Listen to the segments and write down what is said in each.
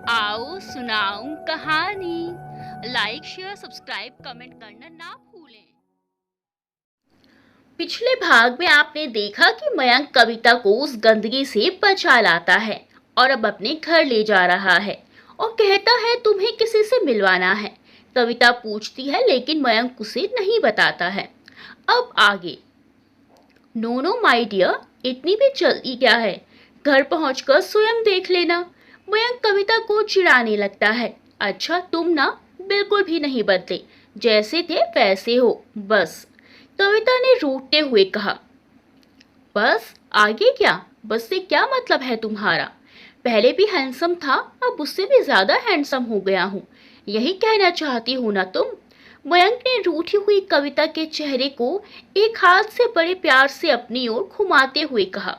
आओ सुनाऊं कहानी। लाइक शेयर सब्सक्राइब कमेंट करना ना भूलें। पिछले भाग में आपने देखा कि मयंक कविता को उस गंदगी से बचा लाता है और अब अपने घर ले जा रहा है और कहता है तुम्हें किसी से मिलवाना है। कविता पूछती है लेकिन मयंक उसे नहीं बताता है। अब आगे। नो नो माय डियर, इतनी भी जल्दी क्या है? घर पहुंचकर स्वयं देख लेना। मयंक कविता को चिढ़ाने लगता है। अच्छा तुम ना बिल्कुल भी नहीं बदले, जैसे थे वैसे हो बस। कविता ने रूठते हुए कहा। बस? आगे क्या? बस से क्या मतलब है तुम्हारा? पहले भी हैंडसम था, अब उससे भी ज्यादा हैंडसम हो गया हूँ, यही कहना चाहती हो ना तुम? मयंक ने रूठी हुई कविता के चेहरे को एक हाथ से बड़े प्यार से अपनी ओर घुमाते हुए कहा।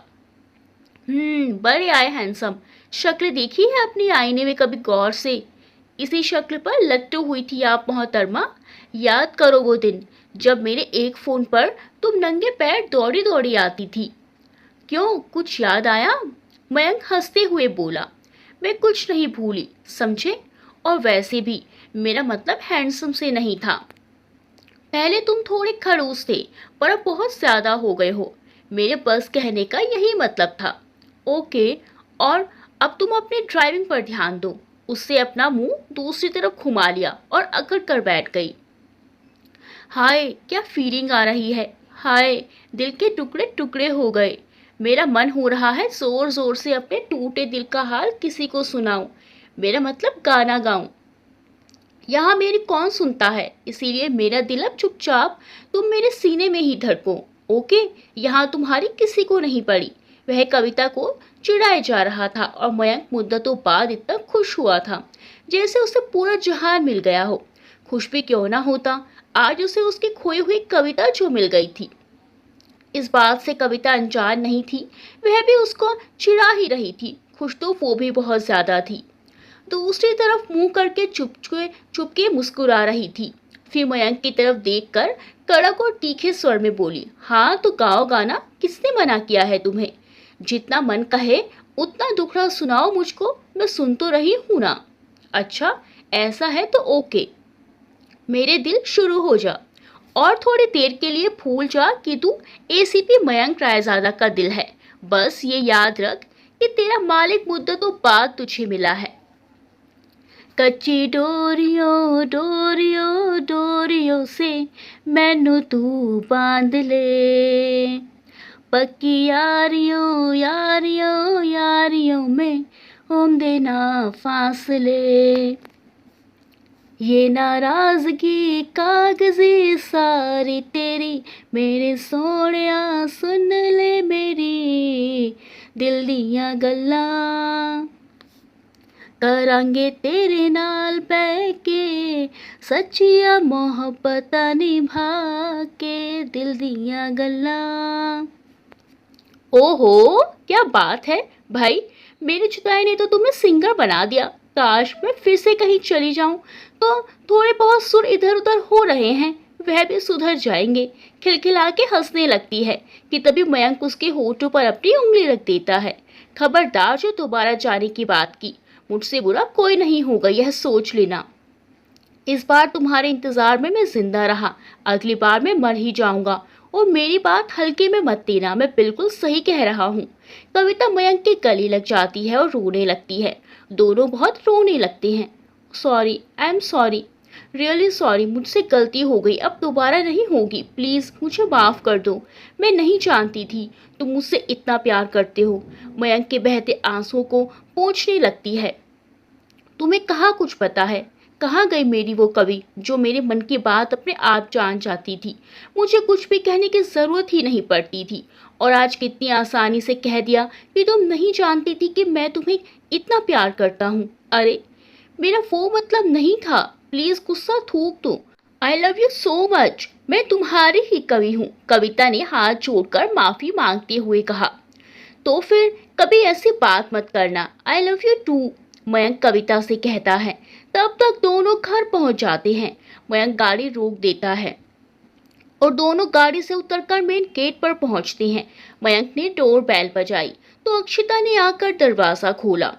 बड़े आए हैंडसम। शक्ल देखी है अपनी आईने में कभी गौर से? इसी शक्ल पर लट्टू हुई थी आप मोहतरमा। याद करो वो दिन जब मेरे एक फोन पर तुम नंगे पैर दौड़ी दौड़ी आती थी। क्यों, कुछ याद आया? मयंक हंसते हुए बोला। मैं कुछ नहीं भूली, समझे? और वैसे भी मेरा मतलब हैंडसम से नहीं था। पहले तुम थोड़े खड़ूस थे, पर अब बहुत ज्यादा हो गए हो। मेरे बस कहने का यही मतलब था। ओके, और अब तुम अपनी ड्राइविंग पर ध्यान दो। उससे अपना मुंह दूसरी तरफ घुमा लिया और अकड़ कर बैठ गई। हाय क्या फीलिंग आ रही है। हाय, दिल के टुकड़े टुकड़े हो गए। मेरा मन हो रहा है जोर जोर से अपने टूटे दिल का हाल किसी को सुनाऊं। मेरा मतलब गाना गाऊं। यहाँ मेरी कौन सुनता है, इसीलिए मेरा दिल अब चुपचाप तुम मेरे सीने में ही धड़को। ओके, यहाँ तुम्हारी किसी को नहीं पड़ी। वह कविता को चिढ़ाए जा रहा था और मयंक मुद्दतों बाद इतना खुश हुआ था जैसे उसे पूरा जहान मिल गया हो। खुश भी क्यों ना होता, आज उसे उसकी खोई हुई कविता जो मिल गई थी। इस बात से कविता अनजान नहीं थी, वह भी उसको चिढ़ा ही रही थी। खुश तो वो भी बहुत ज्यादा थी। दूसरी तरफ मुंह करके चुपके चुपके मुस्कुरा रही थी। फिर मयंक की तरफ देखकर कड़क और तीखे स्वर में बोली, हाँ तो गाओ गाना, किसने मना किया है तुम्हें? जितना मन कहे उतना दुखड़ा सुनाओ मुझको, मैं सुन तो रही हूं ना। अच्छा ऐसा है तो ओके, मेरे दिल शुरू हो जा। और थोड़ी देर के लिए भूल जा कि तू एसीपी मयंक रायजादा का दिल है। बस ये याद रख कि तेरा मालिक मुद्दतों बाद तुझे मिला है। कच्ची डोरियों डोरियों डोरियों से मैनू तू बांध ले। पक्की यारियों यारियों यारियों में होंदे ना फासले। ये नाराजगी कागजी सारी तेरी, मेरे सोहणिया सुन ले मेरी दिल दियां गल्लां। करांगे तेरे नाल बह के सच्चिया मोहब्बतां निभा के दिल दियां गल्लां। ओहो क्या बात है भाई, मेरी जुदाई ने तो तुम्हें सिंगर बना दिया। काश मैं फिर से कहीं चली जाऊं तो थोड़े बहुत सुर इधर उधर हो रहे हैं, वह भी सुधर जाएंगे। खिलखिला के हंसने लगती है कि तभी मयंक उसके होठों पर अपनी उंगली रख देता है। खबरदार जो दोबारा जाने की बात की, मुझसे बुरा कोई नहीं होगा, यह सोच लेना। इस बार तुम्हारे इंतजार में मैं जिंदा रहा, अगली बार मैं मर ही जाऊंगा। और मेरी बात हल्के में मत लेना, मैं बिल्कुल सही कह रहा हूँ। कविता मयंक के गले लग जाती है और रोने लगती है। दोनों बहुत रोने लगते हैं। Sorry, I am sorry, really sorry, मुझसे गलती हो गई, अब दोबारा नहीं होगी, प्लीज मुझे माफ कर दो। मैं नहीं जानती थी तुम मुझसे इतना प्यार करते हो। मयंक के बहते आंसुओं को पोंछने लगती है। तुम्हें कहाँ कुछ पता है? कहाँ गई मेरी वो कवि जो मेरे मन की बात अपने आप जान जाती थी? मुझे कुछ भी कहने की जरूरत ही नहीं पड़ती थी। और आज कितनी आसानी से कह दिया कि तुम नहीं जानती थी कि मैं तुम्हें इतना प्यार करता हूँ। अरे मेरा वो मतलब नहीं था, प्लीज गुस्सा थूक दो। आई लव यू सो मच, मैं तुम्हारी ही कवि हूँ। कविता ने हाथ जोड़कर माफी मांगते हुए कहा। तो फिर कभी ऐसी बात मत करना, I love you too, Mayank Kavita से कहता है। तब तक दोनों घर पहुंच जाते हैं। मयंक गाड़ी रोक देता है और दोनों गाड़ी से उतरकर मेन गेट पर पहुंचते हैं। मयंक ने डोर बेल बजाई तो अक्षिता ने आकर दरवाजा खोला।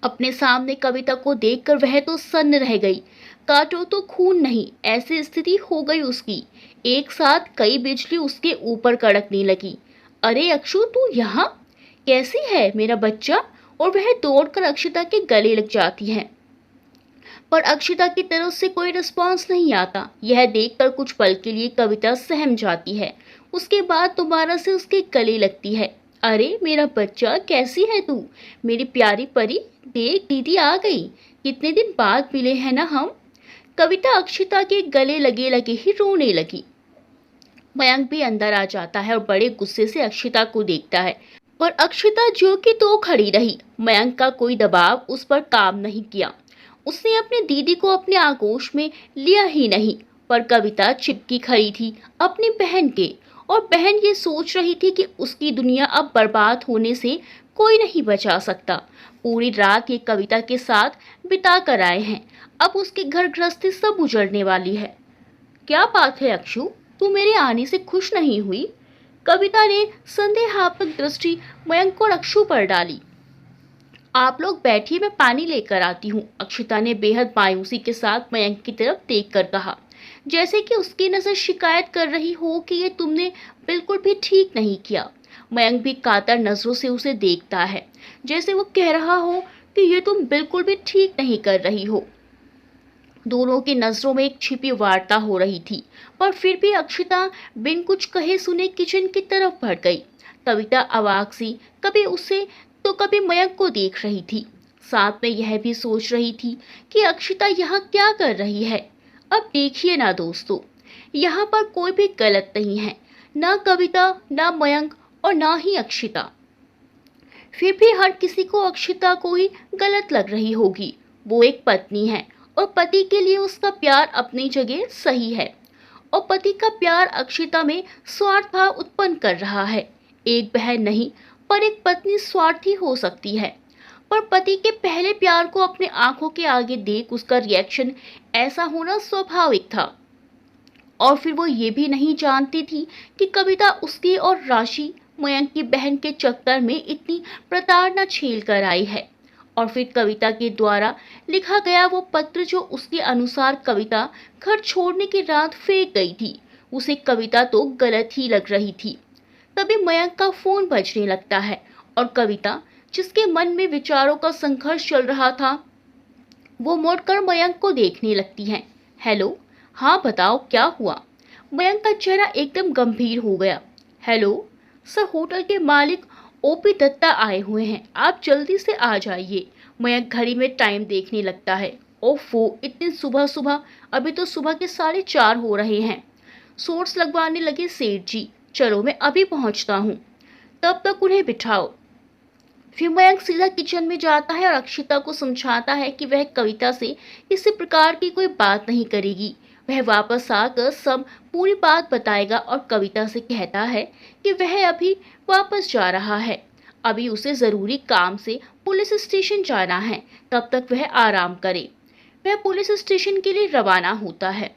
अपने सामने कविता को देखकर वह तो सन्न रह गई। काटो तो खून नहीं, ऐसी स्थिति हो गई उसकी। एक साथ कई बिजली उसके ऊपर कड़कने लगी। अरे अक्षु, तू यहाँ कैसी है मेरा बच्चा? और वह दौड़कर अक्षिता के गले लग जाती है, पर अक्षिता की तरफ से कोई रिस्पॉन्स नहीं आता। यह देखकर कुछ पल के लिए कविता सहम जाती है, उसके बाद दोबारा से उसके गले लगती है। अरे मेरा बच्चा, कैसी है तू मेरी प्यारी परी? देख, दीदी आ गई। कितने दिन बाद मिले हैं ना हम। कविता अक्षिता के गले लगे लगे ही रोने लगी। मयंक भी अंदर आ जाता है और बड़े गुस्से से अक्षिता को देखता है, पर अक्षिता जो कि तो खड़ी रही। मयंक का कोई दबाव उस पर काम नहीं किया। उसने अपनी दीदी को अपने आगोश में लिया ही नहीं, पर कविता चिपकी खड़ी थी अपनी बहन के, और बहन ये सोच रही थी कि उसकी दुनिया अब बर्बाद होने से कोई नहीं बचा सकता। पूरी रात ये कविता के साथ बिता कर आए हैं, अब उसकी घर गृहस्थी सब उजड़ने वाली है। क्या बात है अक्षु, तू मेरे आने से खुश नहीं हुई? कविता ने संदेहात्मक दृष्टि मयंक और अक्षु पर डाली। आप लोग बैठिए, मैं पानी लेकर आती हूँ, अक्षिता ने बेहद मायूसी के साथ मयंक की तरफ देखकर कहा, जैसे कि उसकी नजर शिकायत कर रही हो कि ये तुमने बिल्कुल भी ठीक नहीं किया। मयंक भी कातर नजरों से उसे देखता है, जैसे वो कह रहा हो कि ये तुम बिल्कुल भी ठीक नहीं कर रही हो। दोनों की नजरों में एक छिपी वार्ता हो रही थी, पर फिर भी अक्षिता बिन कुछ कहे सुने किचन की तरफ बढ़ गई। कविता अवाक सी कभी उसे तो कभी मयंक को देख रही थी, साथ में यह भी सोच रही थी कि अक्षिता यहाँ क्या कर रही है। अब देखिए ना दोस्तों, यहाँ पर कोई भी गलत नहीं है, ना कविता, ना मयंक और ना ही अक्षिता। फिर भी हर किसी को अक्षिता को ही गलत लग रही होगी। वो एक पत्नी है और पति के लिए उसका प्यार अपनी जगह सही है, और पति का प्यार अक्षिता में स्वार्थ भाव उत्पन्न कर रहा है। एक बहन नहीं, पर एक पत्नी स्वार्थी हो सकती है, पर पति के पहले प्यार को अपने आंखों के आगे देख उसका रिएक्शन ऐसा होना स्वाभाविक था। और फिर वो ये भी नहीं जानती थी कि कविता उसकी और राशि मयंक की बहन के चक्कर में इतनी प्रताड़ना झेल कर आई है। और फिर कविता के द्वारा लिखा गया वो पत्र जो उसके अनुसार कविता घर छोड़ने की रात फेंक गई थी, उसे कविता तो गलत ही लग रही थी। तभी मयंक का फोन बजने लगता है और कविता, जिसके मन में विचारों का संघर्ष चल रहा था, वो मुड़कर मयंक को देखने लगती है। हेलो, हाँ बताओ क्या हुआ? मयंक का चेहरा एकदम गंभीर हो गया। हेलो सर, होटल के मालिक ओपी दत्ता आए हुए हैं, आप जल्दी से आ जाइए। मयंक घड़ी में टाइम देखने लगता है। ओफो, इतनी सुबह सुबह, अभी तो सुबह के 4:30 हो रहे हैं। सोर्स लगवाने लगे सेठ जी। चलो मैं अभी पहुंचता हूँ, तब तक उन्हें बिठाओ। फिर मयंक सीधा किचन में जाता है और अक्षिता को समझाता है कि वह कविता से किसी प्रकार की कोई बात नहीं करेगी। वह वापस आकर सब पूरी बात बताएगा और कविता से कहता है कि वह अभी वापस जा रहा है, अभी उसे ज़रूरी काम से पुलिस स्टेशन जाना है, तब तक वह आराम करे। वह पुलिस स्टेशन के लिए रवाना होता है।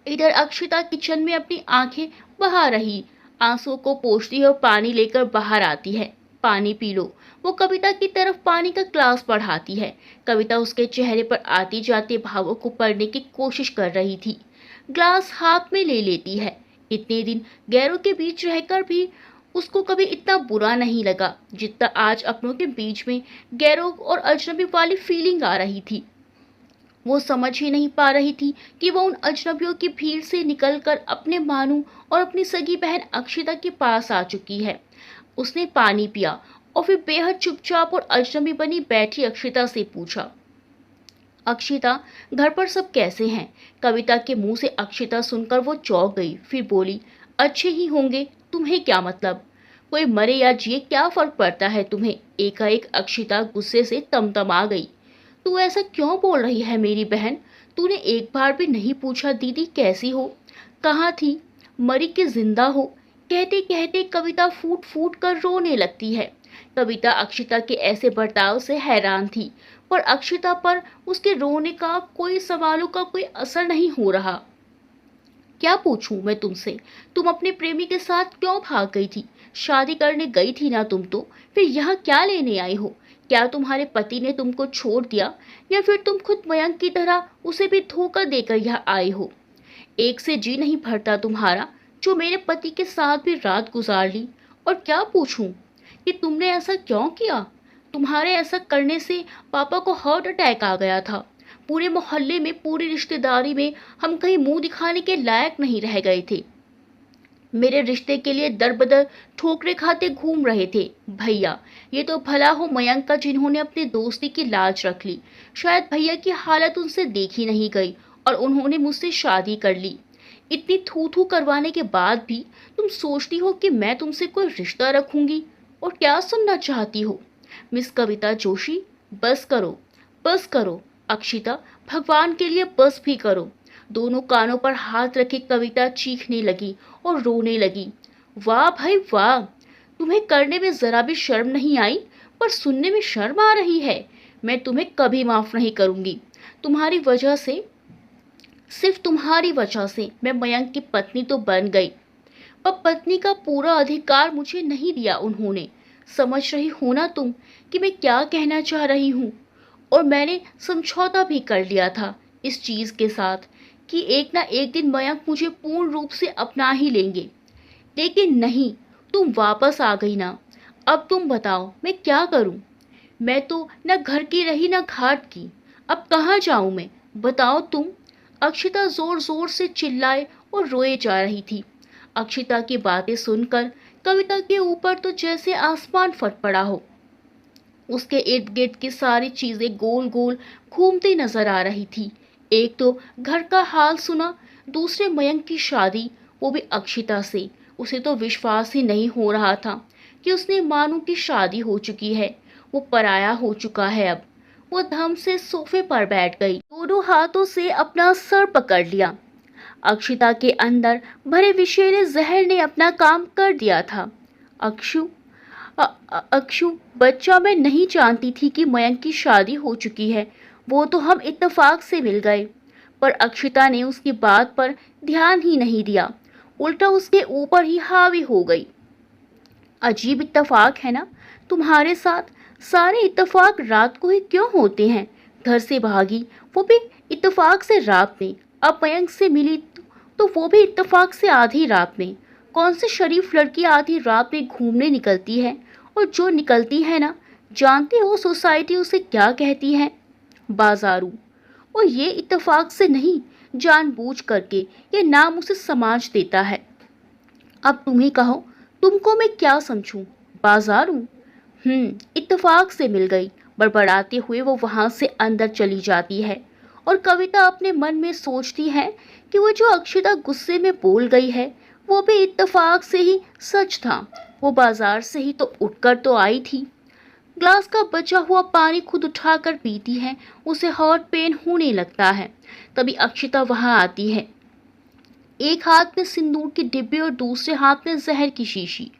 इधर अक्षिता किचन में अपनी आंखें बहा रही, आंसुओं को पोंछती है और पानी लेकर बाहर आती है। पानी पी लो, वो कविता की तरफ पानी का ग्लास बढ़ाती है। कविता उसके चेहरे पर आते जाते भावों को पढ़ने की कोशिश कर रही थी। ग्लास हाथ में ले लेती है। इतने दिन गैरों के बीच रहकर भी उसको कभी इतना बुरा नहीं लगा जितना आज अपनों के बीच में गैरों और अजनबी वाली फीलिंग आ रही थी। वो समझ ही नहीं पा रही थी कि वो उन अजनबियों की भीड़ से निकलकर अपने मानू और अपनी सगी बहन अक्षिता के पास आ चुकी है। उसने पानी पिया और फिर बेहद चुपचाप और अजनबी बनी बैठी अक्षिता से पूछा, अक्षिता, घर पर सब कैसे हैं? कविता के मुंह से अक्षिता सुनकर वो चौंक गई, फिर बोली, अच्छे ही होंगे, तुम्हें क्या मतलब? कोई मरे या जिए क्या फर्क पड़ता है तुम्हें? एकाएक अक्षिता गुस्से से तमतमा गई। तू ऐसा क्यों बोल रही है मेरी बहन? तूने एक बार भी नहीं पूछा दीदी कैसी हो, कहाँ थी, मरी कि जिंदा हो? कहते कहते कविता फूट फूट कर रोने लगती है। कविता अक्षिता के ऐसे बर्ताव से हैरान थी, पर अक्षिता पर उसके रोने का कोई सवालों का कोई असर नहीं हो रहा। क्या पूछूं मैं तुमसे? तुम अपने प्रेमी के साथ क्यों भाग गई थी? शादी करने गई थी ना तुम तो, फिर यहाँ क्या लेने आई हो? क्या तुम्हारे पति ने तुमको छोड़ दिया या फिर तुम खुद मयंक की तरह उसे भी धोखा देकर यहाँ आए हो? एक से जी नहीं भरता तुम्हारा, जो मेरे पति के साथ भी रात गुजार ली। और क्या पूछूं कि तुमने ऐसा क्यों किया? तुम्हारे ऐसा करने से पापा को हार्ट अटैक आ गया था। पूरे मोहल्ले में, पूरी रिश्तेदारी में हम कहीं मुंह दिखाने के लायक नहीं रह गए थे। मेरे रिश्ते के लिए दर बदर ठोकरें खाते घूम रहे थे। भैया, ये तो भला हो मयंक का जिन्होंने अपनी दोस्ती की लाज रख ली। शायद भैया की हालत उनसे देखी नहीं गई और उन्होंने मुझसे शादी कर ली। इतनी थू थू करवाने के बाद भी तुम सोचती हो कि मैं तुमसे कोई रिश्ता रखूंगी? और क्या सुनना चाहती हो? मिस कविता जोशी, बस करो, बस करो। अक्षिता, भगवान के लिए बस भी करो। दोनों कानों पर हाथ रखे कविता चीखने लगी और रोने लगी। वाह भाई वाह, तुम्हें करने में जरा भी शर्म नहीं आई, पर सुनने में शर्म आ रही है। मैं तुम्हें कभी माफ नहीं करूंगी। तुम्हारी वजह से, सिर्फ तुम्हारी वजह से मैं मयंक की पत्नी तो बन गई, पर पत्नी का पूरा अधिकार मुझे नहीं दिया उन्होंने। समझ रही हो ना तुम कि मैं क्या कहना चाह रही हूँ? और मैंने समझौता भी कर लिया था इस चीज़ के साथ कि एक ना एक दिन मयंक मुझे पूर्ण रूप से अपना ही लेंगे। लेकिन नहीं, तुम वापस आ गई ना। अब तुम बताओ मैं क्या करूं? मैं तो न घर की रही न घाट की। अब कहाँ जाऊं मैं? बताओ तुम। अक्षिता जोर जोर से चिल्लाए और रोए जा रही थी। अक्षिता की बातें सुनकर कविता के ऊपर तो जैसे आसमान फट पड़ा हो। उसके इर्द गिर्द की सारी चीजें गोल गोल घूमती नजर आ रही थी। एक तो घर का हाल सुना, दूसरे मयंक की शादी, वो भी अक्षिता से। उसे तो विश्वास ही नहीं हो रहा था कि उसने मानू की शादी हो चुकी है। वो पराया हो चुका है अब। वो धम से सोफे पर बैठ गई, दोनों हाथों से अपना सर पकड़ लिया। अक्षिता के अंदर भरे विषैले जहर ने अपना काम कर दिया था। अक्षु, अक्षु बच्चा, मैं नहीं जानती थी कि मयंक की शादी हो चुकी है। वो तो हम इत्तेफाक से मिल गए। पर अक्षिता ने उसकी बात पर ध्यान ही नहीं दिया, उल्टा उसके ऊपर ही हावी हो गई। अजीब इत्तेफाक है ना तुम्हारे साथ? सारे इत्तेफाक रात को ही क्यों होते हैं? घर से भागी, वो भी इत्तेफाक से रात में। अब मयंक से मिली तो वो भी इत्तेफाक से आधी रात में। कौन सी शरीफ लड़की आधी रात में घूमने निकलती है? और जो निकलती है ना, जानती हो सोसाइटी उसे क्या कहती है? बाजारू। और ये इत्तेफाक से नहीं, जानबूझ करके ये नाम उसे समाज देता है। अब तुम ही कहो, तुमको मैं क्या समझूं? बाजारू? इत्तेफाक से मिल गई, बड़बड़ाते हुए वो वहां से अंदर चली जाती है। और कविता अपने मन में सोचती है कि वो जो अक्षिता गुस्से में बोल गई है, वो भी इत्तेफाक से ही सच था। वो बाजार से ही तो उठकर तो आई थी। ग्लास का बचा हुआ पानी खुद उठाकर पीती है, उसे हार्ट पेन होने लगता है। तभी अक्षिता वहां आती है, एक हाथ में सिंदूर की डिब्बी और दूसरे हाथ में जहर की शीशी,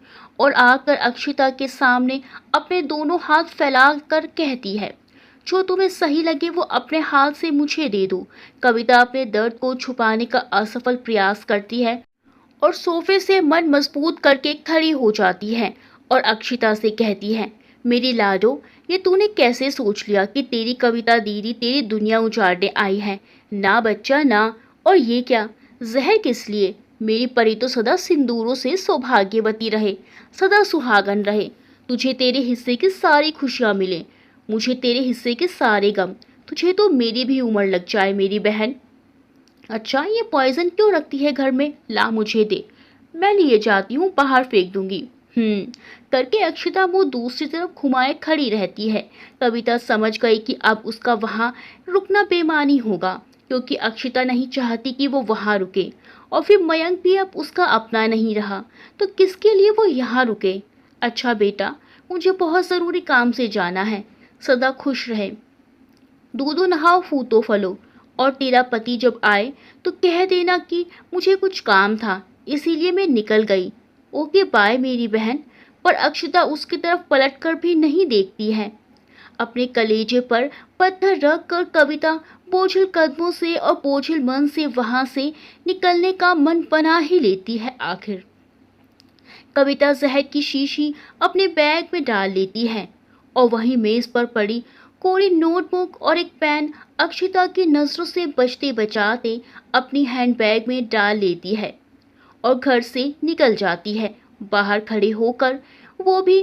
और आकर अक्षिता के सामने अपने दोनों हाथ फैलाकर कहती है, जो तुम्हें सही लगे वो अपने हाथ से मुझे दे दो। कविता अपने दर्द को छुपाने का असफल प्रयास करती है और सोफे से मन मजबूत करके खड़ी हो जाती है और अक्षिता से कहती है, मेरी लाडो, ये तूने कैसे सोच लिया कि तेरी कविता दीदी तेरी दुनिया उजाड़ने आई है? ना बच्चा ना। और ये क्या, जहर किस लिए? मेरी परी तो सदा सिंदूरों से सौभाग्यवती रहे, सदा सुहागन रहे। तुझे तेरे हिस्से की सारी खुशियाँ मिले, मुझे तेरे हिस्से के सारे गम। तुझे तो मेरी भी उम्र लग जाए मेरी बहन। अच्छा, ये पॉइजन क्यों रखती है घर में? ला मुझे दे, मैं लिए जाती हूँ, बाहर फेंक दूंगी। करके अक्षिता मुंह दूसरी तरफ घुमाए खड़ी रहती है। कविता समझ गई कि अब उसका वहां रुकना बेमानी होगा, क्योंकि अक्षिता नहीं चाहती कि वो वहां रुके। और फिर मयंक भी अब उसका अपना नहीं रहा, तो किसके लिए वो यहाँ रुके? अच्छा बेटा, मुझे बहुत ज़रूरी काम से जाना है, सदा खुश रहे, दूधो नहाओ फूतो फलो। और तेरा पति जब आए तो कह देना कि मुझे कुछ काम था, इसीलिए मैं निकल गई। ओके बाय मेरी बहन। पर अक्षिता उसकी तरफ पलटकर भी नहीं देखती है। अपने कलेजे पर पत्थर रख कर कविता बोझिल कदमों से और बोझिल मन से वहां से निकलने का मन बना ही लेती है। आखिर कविता जहर की शीशी अपने बैग में डाल लेती है और वहीं मेज पर पड़ी कोरी नोटबुक और एक पेन अक्षिता की नजरों से बचते बचाते अपनी हैंडबैग में डाल लेती है और घर से निकल जाती है। बाहर खड़े होकर वो भी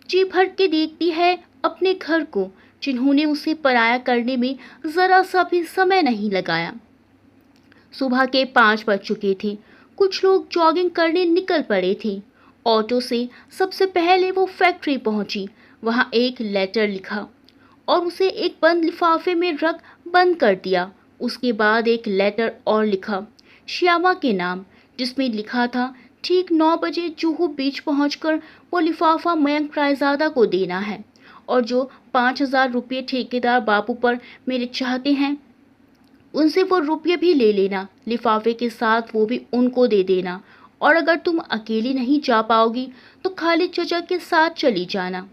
जी भर के देखती है अपने घर को, जिन्होंने उसे पराया करने में जरा सा भी समय नहीं लगाया। सुबह के 5 बज चुके थे। कुछ लोग जॉगिंग करने निकल पड़े थे। ऑटो से सबसे पहले वो फैक्ट्री पहुंची। वहां एक लेटर लिखा और उसे एक बंद लिफाफे में रख बंद कर दिया। उसके बाद एक लेटर और लिखा श्यामा के नाम, जिसमें लिखा था ठीक 9 बजे जुहू बीच पहुंचकर वो लिफाफा मयंक रायजादा को देना है और जो 5,000 रुपये ठेकेदार बाबू पर मेरे चाहते हैं उनसे वो रुपये भी ले लेना। लिफाफे के साथ वो भी उनको दे देना और अगर तुम अकेली नहीं जा पाओगी तो खालिद चचा के साथ चली जाना।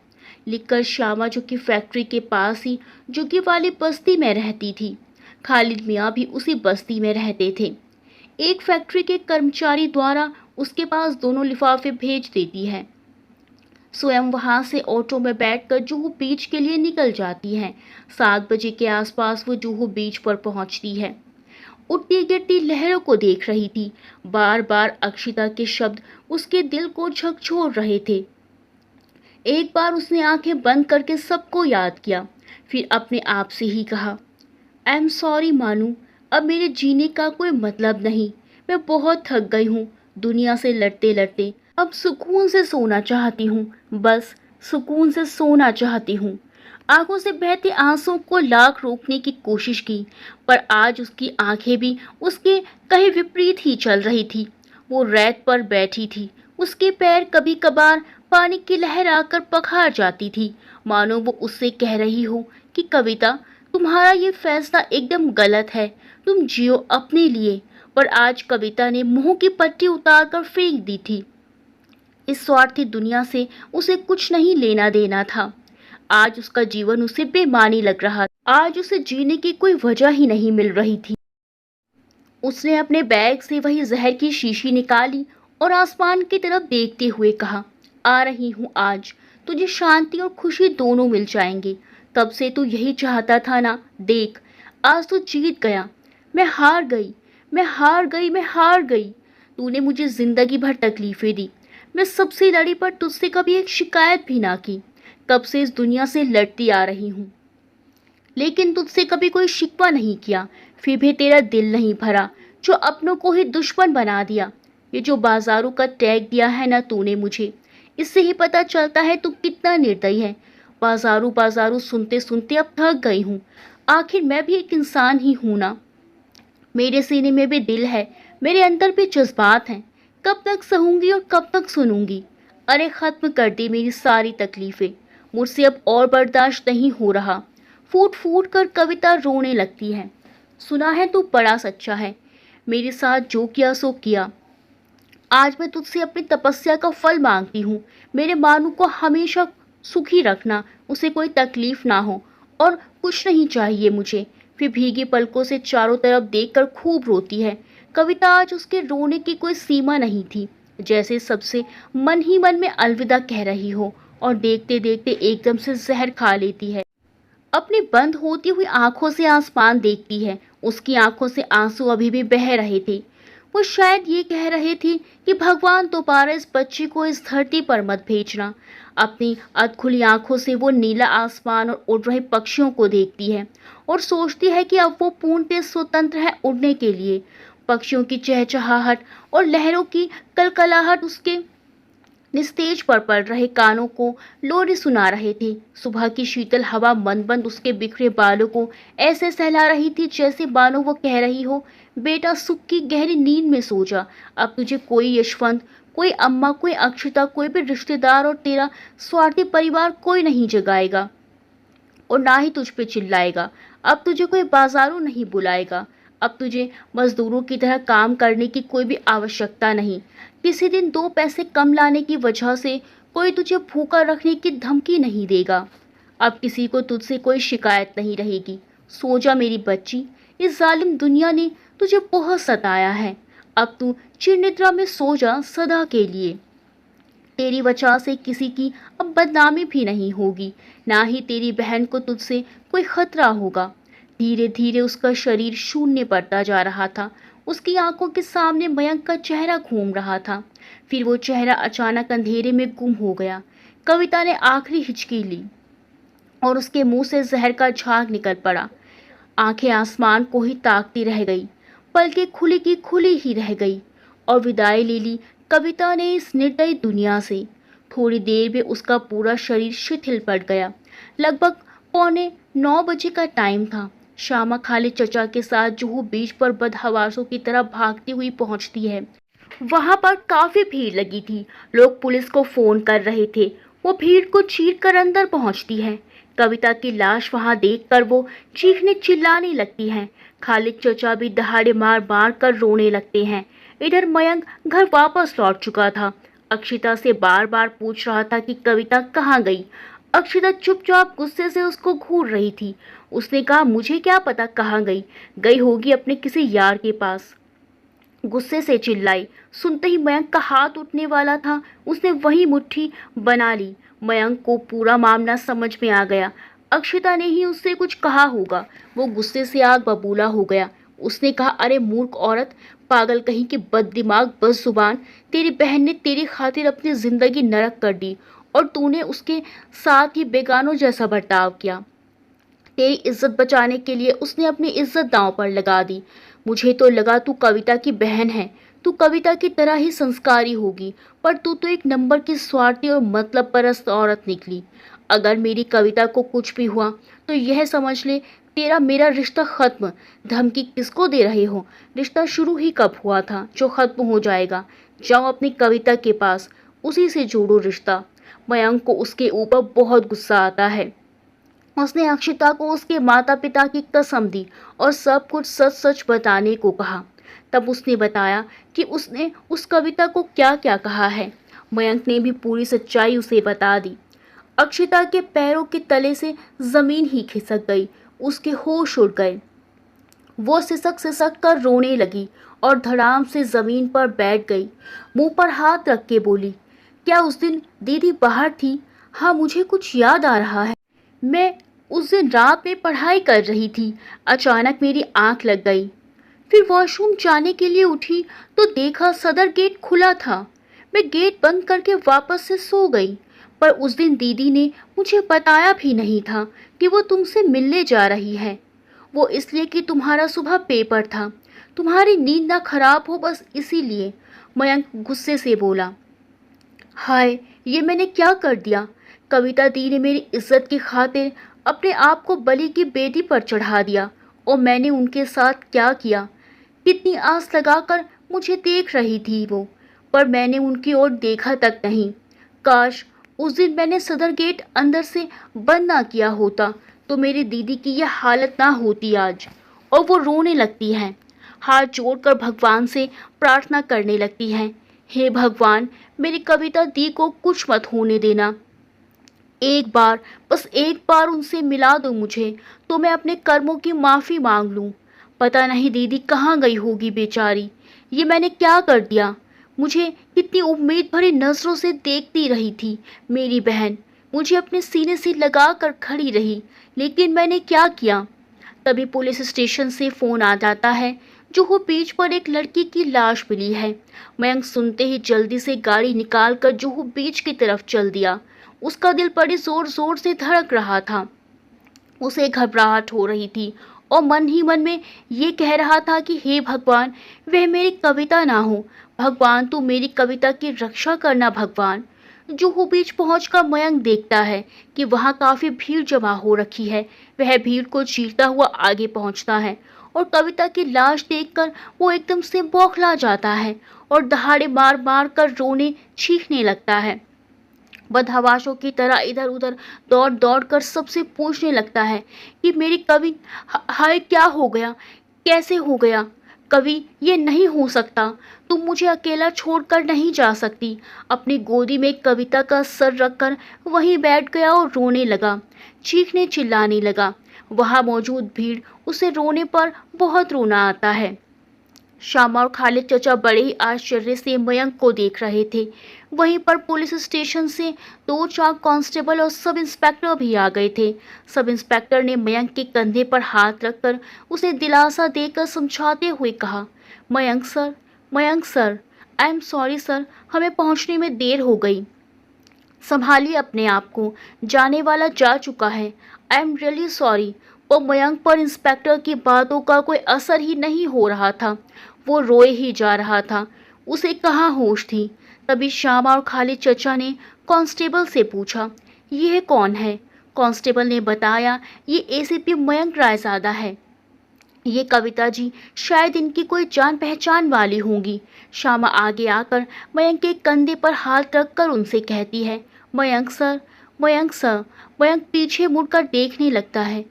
लिखकर श्यामा, जो कि फैक्ट्री के पास ही जुग्गी वाली बस्ती में रहती थी। खालिद मियाँ भी उसी बस्ती में रहते थे। एक फैक्ट्री के कर्मचारी द्वारा उसके पास दोनों लिफाफे भेज देती है। स्वयं वहां से ऑटो में बैठकर जुहू बीच के लिए निकल जाती है। 7 बजे के आसपास वो जुहू बीच पर पहुंचती है। उठती गिरती लहरों को देख रही थी। बार बार अक्षिता के शब्द उसके दिल को झकझोर रहे थे। एक बार उसने आंखें बंद करके सबको याद किया, फिर अपने आप से ही कहा, आई एम सॉरी मानू, अब मेरे जीने का कोई मतलब नहीं। मैं बहुत थक गई हूँ दुनिया से लड़ते लड़ते। अब सुकून से सोना चाहती हूँ, बस सुकून से सोना चाहती हूँ। आंखों से बहते आंसुओं को लाख रोकने की कोशिश की, पर आज उसकी आंखें भी उसके कहीं विपरीत ही चल रही थी। वो रेत पर बैठी थी। उसके पैर कभी कभार पानी की लहर आकर पखार जाती थी, मानो वो उससे कह रही हो कि कविता, तुम्हारा ये फैसला एकदम गलत है, तुम जियो अपने लिए। पर आज कविता ने मुंह की पट्टी उतारकर फेंक दी थी। इस स्वार्थी दुनिया से उसे कुछ नहीं लेना देना था। आज उसका जीवन उसे बेमानी लग रहा था। आज उसे जीने की कोई वजह ही नहीं मिल रही थी। उसने अपने बैग से वही जहर की शीशी निकाली और आसमान की तरफ देखते हुए कहा, आ रही हूँ आज, तुझे शांति और खुशी दोनों मिल जाएंगे। तब से तू यही चाहता था ना, देख आज तू जीत गया। मैं हार गई, मैं हार गई, मैं हार गई। तूने मुझे जिंदगी भर तकलीफें दी। मैं सबसे लड़ी पर तुझसे कभी एक शिकायत भी ना की। तब से इस दुनिया से लड़ती आ रही हूँ, लेकिन तुझसे कभी कोई शिकवा नहीं किया। फिर भी तेरा दिल नहीं भरा, जो अपनों को ही दुश्मन बना दिया। ये जो बाजारों का टैग दिया है ना तूने मुझे, इससे ही पता चलता है तू कितना निर्दयी है। बाजारू बाजारू सुनते सुनते अब थक गई हूँ। आखिर मैं भी एक इंसान ही हूँ ना। मेरे सीने में भी दिल है, मेरे अंदर भी जज्बात हैं। कब तक सहूंगी और कब तक सुनूंगी। अरे खत्म कर दी मेरी सारी तकलीफें। मुझसे अब और बर्दाश्त नहीं हो रहा। फूट फूट कर कविता रोने लगती है। सुना है तू बड़ा सच्चा है, मेरे साथ जो किया सो किया। आज मैं तुझसे अपनी तपस्या का फल मांगती हूँ। मेरे मानू को हमेशा सुखी रखना, उसे कोई तकलीफ ना हो, और कुछ नहीं चाहिए मुझे। फिर भीगी पलकों से चारों तरफ देखकर खूब रोती है। कविता आज उसके रोने की कोई सीमा नहीं थी, जैसे सबसे मन ही मन में अलविदा कह रही हो और देखते देखते एकदम से जहर खा लेती है। अपनी बंद होती हुई आंखों से आसमान देखती है। उसकी आंखों से आंसू अभी भी बह रहे थे। वो शायद ये कह रहे थे कि भगवान दोबारा इस बच्चे को इस धरती पर मत भेजना। अपनी अधखुली आंखों से वो नीला आसमान और उड़ रहे पक्षियों को देखती है और सोचती है कि अब वो पूर्णतः स्वतंत्र है उड़ने के लिए। पक्षियों की चहचहाहट और लहरों की कलकलाहट उसके निस्तेज पर पड़ रहे कानों को लोरी सुना रहे थे। सुबह की शीतल हवा मंद मंद उसके बिखरे बालों को ऐसे सहला रही थी जैसे मानो वो कह रही हो, बेटा सुख की गहरी नींद में सो जा। अब तुझे कोई यशवंत, कोई अम्मा, कोई अक्षता, कोई भी रिश्तेदार और तेरा स्वार्थी परिवार कोई नहीं जगाएगा और ना ही तुझ पे चिल्लाएगा। अब तुझे कोई बाजारों नहीं बुलाएगा। अब तुझे मजदूरों की तरह काम करने की कोई भी आवश्यकता नहीं। किसी दिन 2 पैसे कम लाने की वजह से कोई तुझे भूखा रखने की धमकी नहीं देगा। अब किसी को तुझसे कोई शिकायत नहीं रहेगी। सो जा मेरी बच्ची, इस जालिम दुनिया ने तुझे बहुत सताया है। अब तू चिरनिद्रा में सो जा सदा के लिए। तेरी वजह से किसी की अब बदनामी भी नहीं होगी, ना ही तेरी बहन को तुझसे कोई खतरा होगा। धीरे धीरे उसका शरीर शून्य पड़ता जा रहा था। उसकी आंखों के सामने मयंक का चेहरा घूम रहा था। फिर वो चेहरा अचानक अंधेरे में गुम हो गया। कविता ने आखिरी हिचकी ली और उसके मुंह से जहर का झाग निकल पड़ा। आंखें आसमान को ही ताकती रह गई, पलकें खुली की खुली ही रह गई और विदाई ले ली कविता ने इस निर्दयी दुनिया से। थोड़ी देर में उसका पूरा शरीर शिथिल पड़ गया। लगभग 8:45 का टाइम था। श्यामा खाली चचा के साथ जुहू बीच पर बदहवासों की तरह भागती हुई पहुंचती है। वहां पर काफी भीड़ लगी थी। लोग पुलिस को फोन कर रहे थे। वो भीड़ को चीर कर अंदर पहुंचती है। कविता की लाश वहां देखकर वो चीखने चिल्लाने लगती है। खालिद चचा भी दहाड़े मार मार कर रोने लगते हैं। इधर मयंक घर वापस लौट चुका था। अक्षिता से बार बार पूछ रहा था कि कविता कहाँ गई। अक्षिता चुपचाप गुस्से से उसको घूर रही थी। उसने कहा, मुझे क्या पता कहाँ गई, गई होगी अपने किसी यार के पास। गुस्से से चिल्लाई। सुनते ही मयंक का हाथ उठने वाला था, उसने वही मुट्ठी बना ली। मयंक को पूरा मामला समझ में आ गया। अक्षिता ने ही उससे कुछ कहा होगा। वो गुस्से से आग बबूला हो गया। उसने कहा, अरे मूर्ख औरत, पागल कहीं की बददिमाग बदजुबान, तेरी बहन ने तेरी खातिर अपनी जिंदगी नरक कर दी और तूने उसके साथ ही बेगानों जैसा बर्ताव किया। तेरी इज्जत बचाने के लिए उसने अपनी इज्जत दांव पर लगा दी। मुझे तो लगा तू कविता की बहन है, तू कविता की तरह ही संस्कारी होगी, पर तू तो एक नंबर की स्वार्थी और मतलब परस्त औरत निकली। अगर मेरी कविता को कुछ भी हुआ तो यह समझ ले, तेरा मेरा रिश्ता खत्म। धमकी किसको दे रहे हो? रिश्ता शुरू ही कब हुआ था जो खत्म हो जाएगा? जाओ अपनी कविता के पास, उसी से जोड़ो रिश्ता। मयंक को उसके ऊपर बहुत गुस्सा आता है। उसने अक्षिता को उसके माता पिता की कसम दी और सब कुछ सच सच बताने को कहा। तब उसने बताया कि उसने उस कविता को क्या क्या कहा है। मयंक ने भी पूरी सच्चाई उसे बता दी। अक्षिता के पैरों के तले से जमीन ही खिसक गई। उसके होश उड़ गए। वो सिसक सिसक कर रोने लगी और धड़ाम से जमीन पर बैठ गई। मुंह पर हाथ रख के बोली, क्या उस दिन दीदी बाहर थी? हाँ, मुझे कुछ याद आ रहा है। मैं उस दिन रात में पढ़ाई कर रही थी। अचानक मेरी आंख लग गई। फिर वॉशरूम जाने के लिए उठी तो देखा सदर गेट खुला था। मैं गेट बंद करके वापस से सो गई। पर उस दिन दीदी ने मुझे बताया भी नहीं था कि वो तुमसे मिलने जा रही है। वो इसलिए कि तुम्हारा सुबह पेपर था। तुम्हारी नींद ना खराब हो, बस इसीलिए। मयंक गुस्से से बोला, हाय, ये मैंने क्या कर दिया? कविता दी ने मेरी इज्जत की खातिर अपने आप को बलि की बेदी पर चढ़ा दिया और मैंने उनके साथ क्या किया? कितनी आस लगाकर मुझे देख रही थी वो, पर मैंने उनकी ओर देखा तक नहीं। काश उस दिन मैंने सदर गेट अंदर से बंद ना किया होता तो मेरी दीदी की यह हालत ना होती आज। और वो रोने लगती है, हाथ जोड़कर भगवान से प्रार्थना करने लगती है, हे भगवान, मेरी कविता दी को कुछ मत होने देना। एक बार, बस एक बार उनसे मिला दो मुझे, तो मैं अपने कर्मों की माफ़ी मांग लूँ। पता नहीं दीदी कहाँ गई होगी बेचारी। ये मैंने क्या कर दिया? मुझे कितनी उम्मीद भरी नज़रों से देखती रही थी मेरी बहन। मुझे अपने सीने से लगा कर खड़ी रही, लेकिन मैंने क्या किया? तभी पुलिस स्टेशन से फ़ोन आ जाता है। जुहू बीच पर एक लड़की की लाश मिली है। मयंक सुनते ही जल्दी से गाड़ी निकालकर जुहू बीच की तरफ चल दिया। उसका दिल बड़ी जोर जोर से धड़क रहा था। उसे घबराहट हो रही थी और मन ही मन में ये कह रहा था कि हे भगवान, वह मेरी कविता ना हो। भगवान, तू मेरी कविता की रक्षा करना भगवान। जुहू बीच पहुंचकर मयंक देखता है कि वहां काफी भीड़ जमा हो रखी है। वह भीड़ को चीरता हुआ आगे पहुंचता है और कविता की लाश देखकर वो एकदम से बौखला जाता है और दहाड़े मार मार कर रोने चीखने लगता है। बदहवासों की तरह इधर उधर दौड़ दौड़ कर सबसे पूछने लगता है कि मेरी कवि, हाय क्या हो गया, कैसे हो गया? कवि, ये नहीं हो सकता, तुम मुझे अकेला छोड़कर नहीं जा सकती। अपनी गोदी में कविता का सर रखकर वहीं बैठ गया और रोने लगा, चीखने चिल्लाने लगा। वहां मौजूद भीड़ उसे रोने पर बहुत रोना आता है। श्यामा और खालिद चचा बड़े ही आश्चर्य से मयंक को देख रहे थे। वहीं पर पुलिस स्टेशन से 2-4 कांस्टेबल और सब इंस्पेक्टर भी आ गए थे। सब इंस्पेक्टर ने मयंक के कंधे पर हाथ रखकर उसे दिलासा देकर समझाते हुए कहा, Mayank sir, I am sorry sir, हमें पहुंचने में देर हो गई। संभालिए अपने आप को, जाने वाला जा चुका है। I am really sorry. और मयंक पर इंस्पेक्टर की बातों का कोई असर ही नहीं हो रहा था। वो रोए ही जा रहा था। उसे कहाँ होश थी। तभी श्यामा और खालिद चचा ने कांस्टेबल से पूछा, यह कौन है? कांस्टेबल ने बताया, ये एसीपी मयंक रायजादा है। ये कविता जी शायद इनकी कोई जान पहचान वाली होंगी। श्यामा आगे आकर मयंक के कंधे पर हाथ रखकर उनसे कहती है, मयंक सर, मयंक सर। मयंक पीछे मुड़कर देखने लगता है।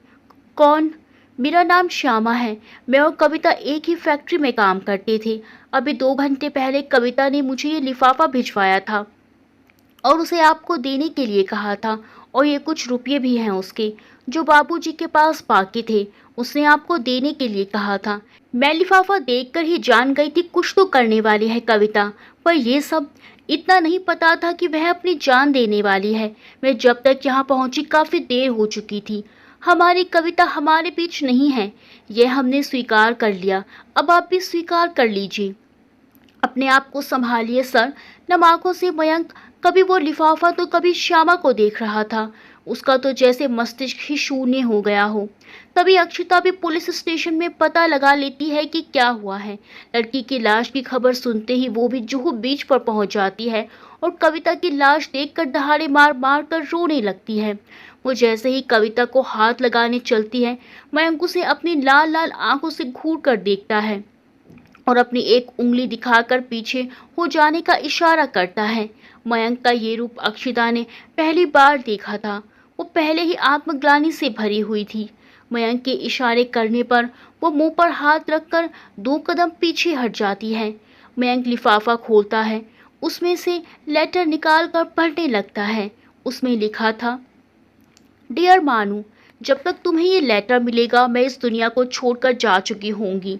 कौन? मेरा नाम श्यामा है। मैं और कविता एक ही फैक्ट्री में काम करते थे। अभी 2 घंटे पहले कविता ने मुझे ये लिफाफा भिजवाया था और उसे आपको देने के लिए कहा था। और ये कुछ रुपये भी हैं उसके, जो बाबूजी के पास बाकी थे। उसने आपको देने के लिए कहा था। मैं लिफाफा देखकर ही जान गई थी कुछ तो करने वाली है कविता, पर ये सब इतना नहीं पता था कि वह अपनी जान देने वाली है। मैं जब तक यहाँ पहुँची काफ़ी देर हो चुकी थी। हमारी कविता हमारे बीच नहीं है, यह हमने स्वीकार कर लिया। अब आप भी स्वीकार कर लीजिए। अपने आप को संभालिए सर। नम आंखों से मयंक कभी वो लिफाफा तो कभी श्यामा को देख रहा था। उसका तो जैसे मस्तिष्क ही शून्य हो गया हो। तभी अक्षिता भी पुलिस स्टेशन में पता लगा लेती है कि क्या हुआ है। लड़की की लाश की खबर सुनते ही वो भी जुहू बीच पर पहुंच जाती है और कविता की लाश देखकर दहाड़े मार मार कर रोने लगती है। वो जैसे ही कविता को हाथ लगाने चलती है, मयंक उसे अपनी लाल लाल आंखों से घूर कर देखता है और अपनी एक उंगली दिखाकर पीछे हो जाने का इशारा करता है। मयंक का ये रूप अक्षिता ने पहली बार देखा था। वो पहले ही आत्मग्लानि से भरी हुई थी। मयंक के इशारे करने पर वो मुंह पर हाथ रखकर 2 कदम पीछे हट जाती है। मयंक लिफाफा खोलता है, उसमें से लेटर निकाल कर पढ़ने लगता है। उसमें लिखा था, डियर मानू, जब तक तुम्हें ये लेटर मिलेगा मैं इस दुनिया को छोड़कर जा चुकी होंगी।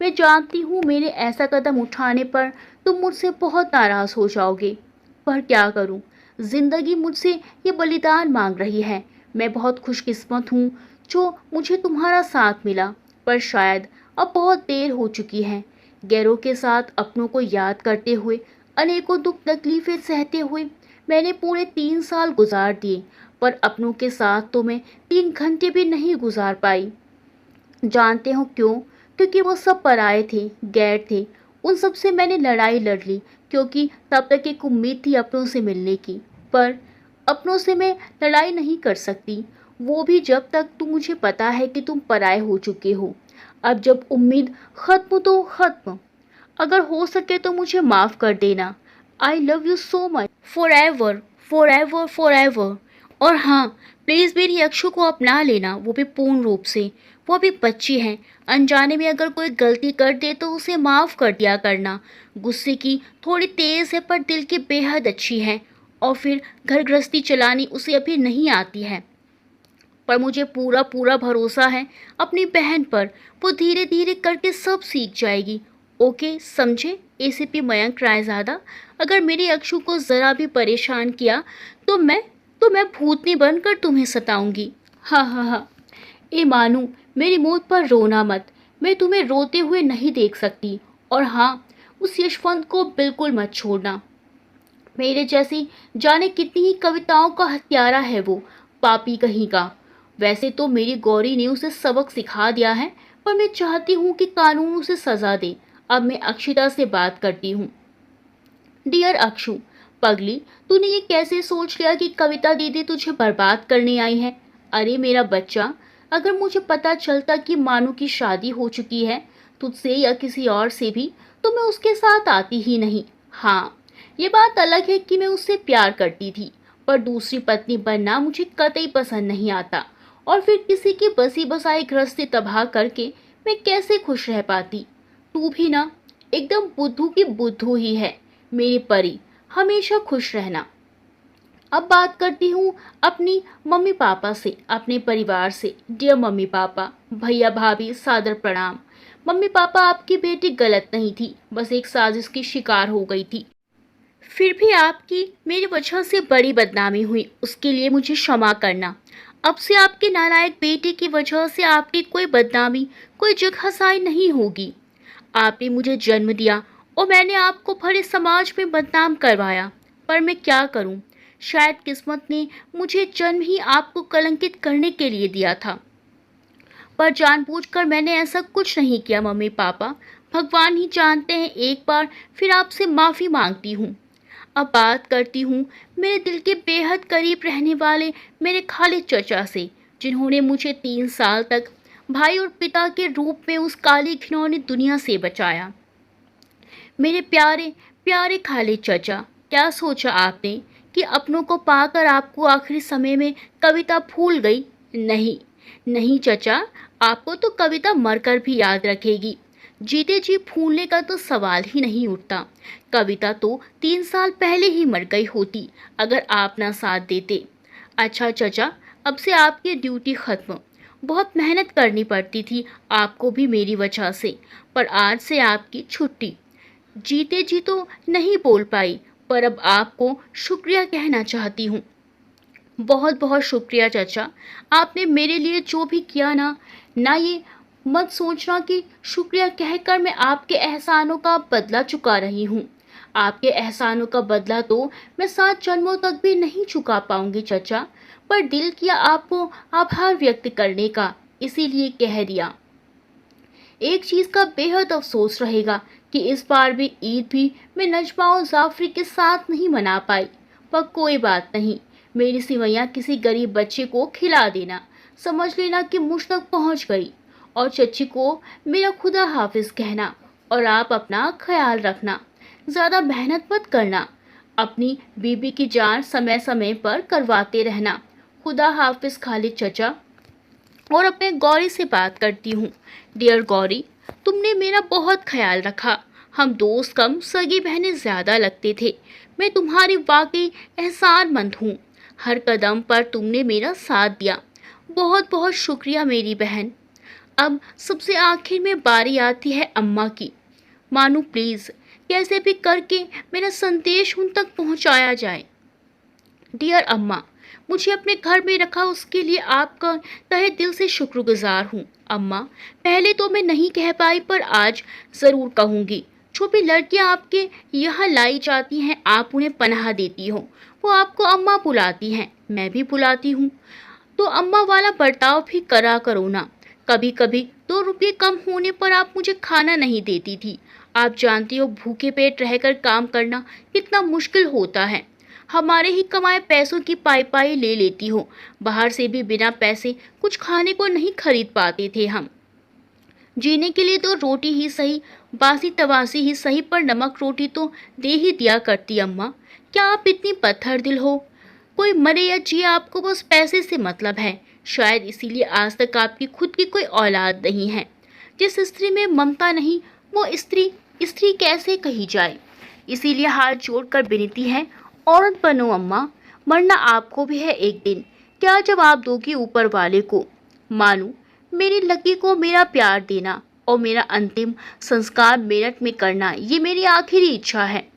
मैं जानती हूँ मेरे ऐसा कदम उठाने पर तुम मुझसे बहुत नाराज़ हो जाओगे, पर क्या करूँ, ज़िंदगी मुझसे ये बलिदान मांग रही है। मैं बहुत खुशकिस्मत हूँ जो मुझे तुम्हारा साथ मिला, पर शायद अब बहुत देर हो चुकी है। गैरों के साथ अपनों को याद करते हुए, अनेकों दुख तकलीफ़ें सहते हुए मैंने पूरे 3 साल गुजार दिए, पर अपनों के साथ तो मैं 3 घंटे भी नहीं गुजार पाई। जानते हो क्यों? क्योंकि वो सब पराए थे, गैर थे। उन सब से मैंने लड़ाई लड़ ली, क्योंकि तब तक एक उम्मीद थी अपनों से मिलने की। पर अपनों से मैं लड़ाई नहीं कर सकती, वो भी जब तक तुम मुझे पता है कि तुम पराए हो चुके हो। अब जब उम्मीद खत्म तो खत्म। अगर हो सके तो मुझे माफ़ कर देना। आई love you so much, for ever, for ever, for ever. और हाँ, प्लीज़ मेरी अक्षु को अपना लेना, वो भी पूर्ण रूप से। वो अभी बच्ची है, अनजाने में अगर कोई गलती कर दे तो उसे माफ़ कर दिया करना। गुस्से की थोड़ी तेज़ है पर दिल की बेहद अच्छी है। और फिर घर गृहस्थी चलानी उसे अभी नहीं आती है, पर मुझे पूरा पूरा भरोसा है अपनी बहन पर। वो धीरे धीरे करके सब सीख जाएगी। ओके, समझे एसीपी मयंक रायजादा? अगर मेरी अक्षु को ज़रा भी परेशान किया तो मैं भूतनी बनकर तुम्हें सताऊंगी। हाँ हाँ हाँ। ए मानू, मेरी मौत पर रोना मत। मैं तुम्हें रोते हुए नहीं देख सकती। और हाँ, उस यशवंत को बिल्कुल मत छोड़ना। मेरे जैसी जाने कितनी ही कविताओं का हत्यारा है वो, पापी कहीं का। वैसे तो मेरी गौरी ने उसे सबक सिखा दिया है, पर मैं चाहती हूँ कि कानून उसे सज़ा दे। अब मैं अक्षिता से बात करती हूँ। डियर अक्षु, पगली, तूने ये कैसे सोच लिया कि कविता दीदी तुझे बर्बाद करने आई है? अरे मेरा बच्चा, अगर मुझे पता चलता कि मानू की शादी हो चुकी है तुझसे या किसी और से भी, तो मैं उसके साथ आती ही नहीं। हाँ, ये बात अलग है कि मैं उससे प्यार करती थी, पर दूसरी पत्नी बनना मुझे कतई पसंद नहीं आता। और फिर किसी की बसी बसाई गृहस्थी तबाह करके मैं कैसे खुश रह पाती? तू भी ना एकदम बुद्धू की बुद्धू ही है मेरी परी। हमेशा खुश रहना। अब बात करती हूँ अपनी मम्मी पापा से, अपने परिवार से। डियर मम्मी पापा, भैया भाभी, सादर प्रणाम। मम्मी पापा, आपकी बेटी गलत नहीं थी, बस एक साजिश की शिकार हो गई थी। फिर भी आपकी मेरी वजह से बड़ी बदनामी हुई, उसके लिए मुझे क्षमा करना। अब से आपके नालायक बेटे की वजह से आपकी कोई बदनामी, कोई जगहसाई नहीं होगी। आपने मुझे जन्म दिया और मैंने आपको भरे समाज में बदनाम करवाया, पर मैं क्या करूं? शायद किस्मत ने मुझे जन्म ही आपको कलंकित करने के लिए दिया था, पर जानबूझकर मैंने ऐसा कुछ नहीं किया मम्मी पापा। भगवान ही जानते हैं, एक बार फिर आपसे माफ़ी मांगती हूँ। अब बात करती हूँ मेरे दिल के बेहद करीब रहने वाले मेरे खालिद चचा से, जिन्होंने मुझे 3 साल तक भाई और पिता के रूप में उस काली घिनौनी दुनिया से बचाया। मेरे प्यारे प्यारे खालिद चचा, क्या सोचा आपने कि अपनों को पाकर आपको आखिरी समय में कविता भूल गई? नहीं, नहीं चचा, आपको तो कविता मरकर भी याद रखेगी। जीते जी भूलने का तो सवाल ही नहीं उठता। कविता तो 3 साल पहले ही मर गई होती अगर आप ना साथ देते। अच्छा चचा, अब से आपकी ड्यूटी खत्म। बहुत मेहनत करनी पड़ती थी आपको भी मेरी वजह से, पर आज से आपकी छुट्टी। जीते जी तो नहीं बोल पाई, पर अब आपको शुक्रिया कहना चाहती हूँ। बहुत बहुत शुक्रिया चाचा, आपने मेरे लिए जो भी किया ना ये मत सोचना कि शुक्रिया कहकर मैं आपके एहसानों का बदला चुका रही हूँ। आपके एहसानों का बदला तो मैं 7 जन्मों तक भी नहीं चुका पाऊंगी चाचा, पर दिल किया आपको आभार व्यक्त करने का, इसीलिए कह दिया। एक चीज़ का बेहद अफसोस रहेगा कि इस बार भी ईद भी मैं नजमा और जाफरी के साथ नहीं मना पाई, पर कोई बात नहीं। मेरी सिवैयाँ किसी गरीब बच्चे को खिला देना, समझ लेना कि मुझ तक पहुँच गई। और चच्ची को मेरा खुदा हाफिज कहना, और आप अपना ख्याल रखना। ज़्यादा मेहनत मत करना, अपनी बीबी की जांच समय समय पर करवाते रहना। खुदा हाफिज खालिद चचा। और अपने गौरी से बात करती हूँ। डियर गौरी, तुमने मेरा बहुत ख्याल रखा। हम दोस्त कम, सगी बहनें ज़्यादा लगते थे। मैं तुम्हारी वाकई एहसानमंद हूँ। हर कदम पर तुमने मेरा साथ दिया। बहुत बहुत शुक्रिया मेरी बहन। अब सबसे आखिर में बारी आती है अम्मा की। मानू प्लीज़, कैसे भी करके मेरा संदेश उन तक पहुँचाया जाए। डियर अम्मा, मुझे अपने घर में रखा उसके लिए आपका तहे दिल से शुक्रगुजार हूँ। अम्मा, पहले तो मैं नहीं कह पाई, पर आज ज़रूर कहूँगी। जो भी लड़कियाँ आपके यहाँ लाई जाती हैं, आप उन्हें पनाह देती हो। वो आपको अम्मा बुलाती हैं, मैं भी बुलाती हूँ, तो अम्मा वाला बर्ताव भी करा करो ना। कभी कभी 2 रुपये कम होने पर आप मुझे खाना नहीं देती थी। आप जानती हो भूखे पेट रहकर काम करना कितना मुश्किल होता है। हमारे ही कमाए पैसों की पाई पाई ले लेती हो। बाहर से भी बिना पैसे कुछ खाने को नहीं खरीद पाते थे हम। जीने के लिए तो रोटी ही सही, बासी तवासी ही सही, पर नमक रोटी तो दे ही दिया करती अम्मा। क्या आप इतनी पत्थर दिल हो? कोई मरे या जिए, आपको बस पैसे से मतलब है। शायद इसीलिए आज तक आपकी खुद की कोई औलाद नहीं है। जिस स्त्री में ममता नहीं, वो स्त्री स्त्री कैसे कही जाए? इसीलिए हाथ जोड़कर विनती है, औरत बनो अम्मा, मरना आपको भी है एक दिन। क्या जब आप दोगी ऊपर वाले को। मानू, मेरी लकी को मेरा प्यार देना और मेरा अंतिम संस्कार मेरठ में करना, ये मेरी आखिरी इच्छा है।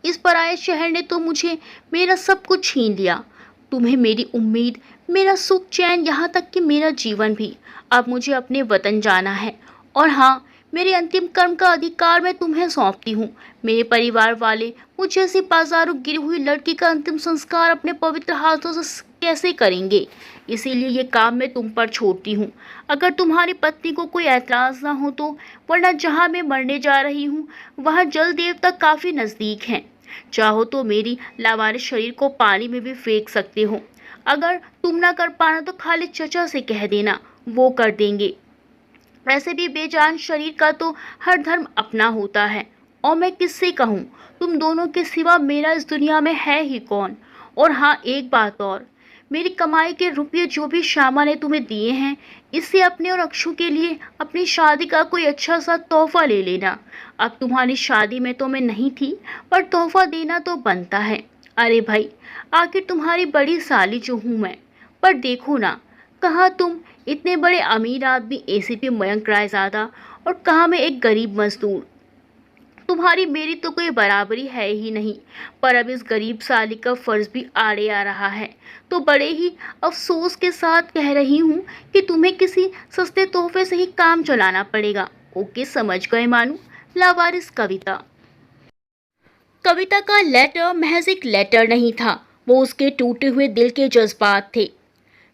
इस पराये शहर ने तो मुझे मेरा सब कुछ छीन लिया। तुम्हें मेरी उम्मीद, मेरा सुख चैन, यहाँ तक कि मेरा जीवन भी। अब मुझे अपने वतन जाना है, और हाँ, मेरे अंतिम कर्म का अधिकार मैं तुम्हें सौंपती हूँ। मेरे परिवार वाले मुझ जैसी बाजारों गिरी हुई लड़की का अंतिम संस्कार अपने पवित्र हाथों से कैसे करेंगे? इसीलिए ये काम मैं तुम पर छोड़ती हूँ। अगर तुम्हारी पत्नी को कोई ऐतराज़ ना हो तो, वरना जहाँ मैं मरने जा रही हूँ वहाँ जल देवता काफ़ी नज़दीक हैं। चाहो तो मेरी लावारिस शरीर को पानी में भी फेंक सकते हो। अगर तुम ना कर पाना तो खालिद चचा से कह देना, वो कर देंगे। वैसे भी बेजान शरीर का तो हर धर्म अपना होता है, और मैं किससे कहूँ? तुम दोनों के सिवा मेरा इस दुनिया में है ही कौन? और हाँ, एक बात और, मेरी कमाई के रुपये जो भी श्यामा ने तुम्हें दिए हैं, इससे अपने और अक्षु के लिए अपनी शादी का कोई अच्छा सा तोहफा ले लेना। अब तुम्हारी शादी में तो मैं नहीं थी, पर तोहफा देना तो बनता है। अरे भाई, आखिर तुम्हारी बड़ी साली जो हूँ मैं। पर देखो ना, कहाँ तुम इतने बड़े अमीर आदमी एसीपी मयंक रायजादा और कहाँ मैं एक गरीब मजदूर। तुम्हारी मेरी तो कोई बराबरी है ही नहीं, पर अब इस गरीब साली का फर्ज भी आड़े आ रहा है, तो बड़े ही अफसोस के साथ कह रही हूँ कि तुम्हें किसी सस्ते तोहफे से ही काम चलाना पड़ेगा। ओके, समझ गए मानू। लावारिस कविता। कविता का लेटर महज एक लेटर नहीं था, वो उसके टूटे हुए दिल के जज्बात थे,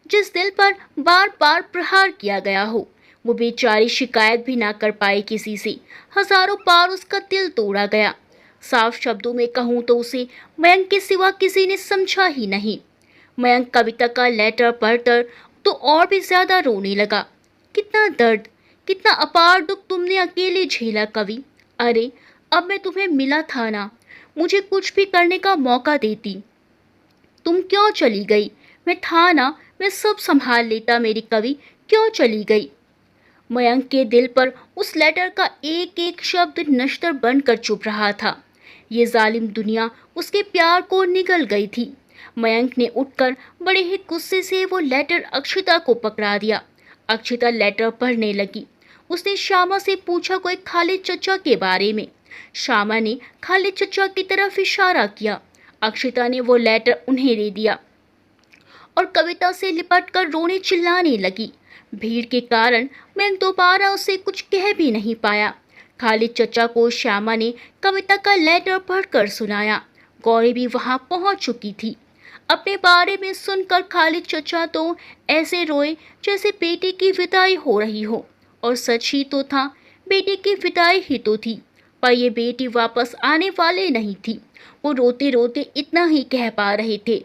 जिस दिल पर बार बार प्रहार किया गया हो। वो बेचारी शिकायत भी ना कर पाई किसी से, हजारों बार उसका दिल तोड़ा गया। साफ शब्दों में कहूँ तो उसे मयंक के सिवा किसी ने समझा ही नहीं। मयंक कविता का लेटर पढ़कर तो और भी ज्यादा रोने लगा। कितना दर्द, कितना अपार दुख तुमने अकेले झेला कवि। अरे, अब मैं तुम्हें मिला था ना, मुझे कुछ भी करने का मौका देती। तुम क्यों चली गई? मैं था ना, मैं सब संभाल लेता मेरी कवि, क्यों चली गई? मयंक के दिल पर उस लेटर का एक एक शब्द नश्तर बनकर चुभ रहा था। ये जालिम दुनिया उसके प्यार को निगल गई थी। मयंक ने उठकर बड़े ही गुस्से से वो लेटर अक्षिता को पकड़ा दिया। अक्षिता लेटर पढ़ने लगी। उसने श्यामा से पूछा कोई खालिद चचा के बारे में। श्यामा ने खालिद चचा की तरफ इशारा किया। अक्षिता ने वो लेटर उन्हें दे दिया और कविता से लिपटकर रोने चिल्लाने लगी। भीड़ के कारण मैं दोबारा उसे कुछ कह भी नहीं पाया। खालिद चचा को श्यामा ने कविता का लेटर पढ़कर सुनाया। गौरी भी वहां पहुंच चुकी थी। अपने बारे में सुनकर खालिद चचा तो ऐसे रोए जैसे बेटे की विदाई हो रही हो। और सच ही तो था, बेटे की विदाई ही तो थी, पर ये बेटी वापस आने वाले नहीं थी। वो रोते रोते इतना ही कह पा रहे थे,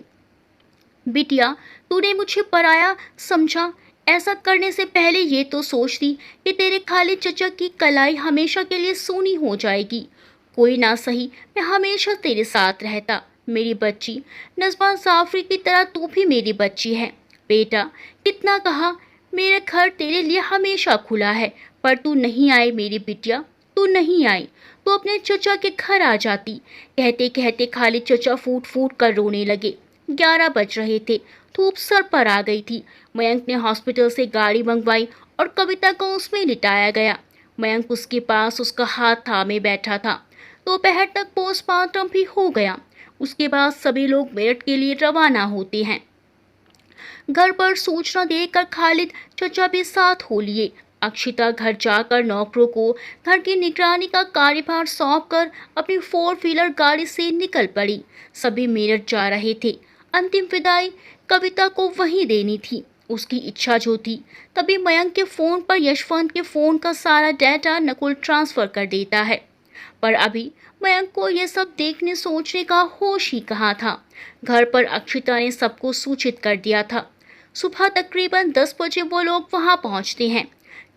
बिटिया, तूने मुझे पराया समझा। ऐसा करने से पहले ये तो सोचती कि तेरे खालिद चचा की कलाई हमेशा के लिए सूनी हो जाएगी। कोई ना सही, मैं हमेशा तेरे साथ रहता। मेरी बच्ची, नज़मा जाफरी की तरह तू भी मेरी बच्ची है। बेटा, कितना कहा, मेरा घर तेरे लिए हमेशा खुला है, पर तू नहीं आई मेरी बिटिया, तू नहीं आई तो अपने चचा के घर आ जाती। कहते कहते खालिद चचा फूट फूट कर रोने लगे। 11 बज रहे थे, धूप सर पर आ गई थी। मयंक ने हॉस्पिटल से गाड़ी मंगवाई और कविता को उसमें लिटाया गया। मयंक उसके पास उसका हाथ थामे बैठा था। दोपहर तक पोस्टमार्टम भी हो गया। उसके बाद सभी लोग मेरठ के लिए रवाना होते हैं। घर पर सूचना देकर खालिद चचा भी साथ हो लिए। अक्षिता घर जाकर नौकरों को घर की निगरानी का कार्यभार सौंपकर अपनी 4 व्हीलर गाड़ी से निकल पड़ी। सभी मेरठ जा रहे थे। अंतिम विदाई कविता को वहीं देनी थी, उसकी इच्छा जो थी। तभी मयंक के फ़ोन पर यशवंत के फ़ोन का सारा डाटा नकुल ट्रांसफ़र कर देता है। पर अभी मयंक को यह सब देखने सोचने का होश ही कहाँ था। घर पर अक्षिता ने सबको सूचित कर दिया था। सुबह तकरीबन 10 बजे वो लोग वहाँ पहुँचते हैं।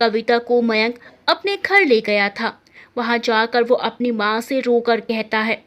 कविता को मयंक अपने घर ले गया था। वहाँ जाकर वो अपनी माँ से रोकर कहता है,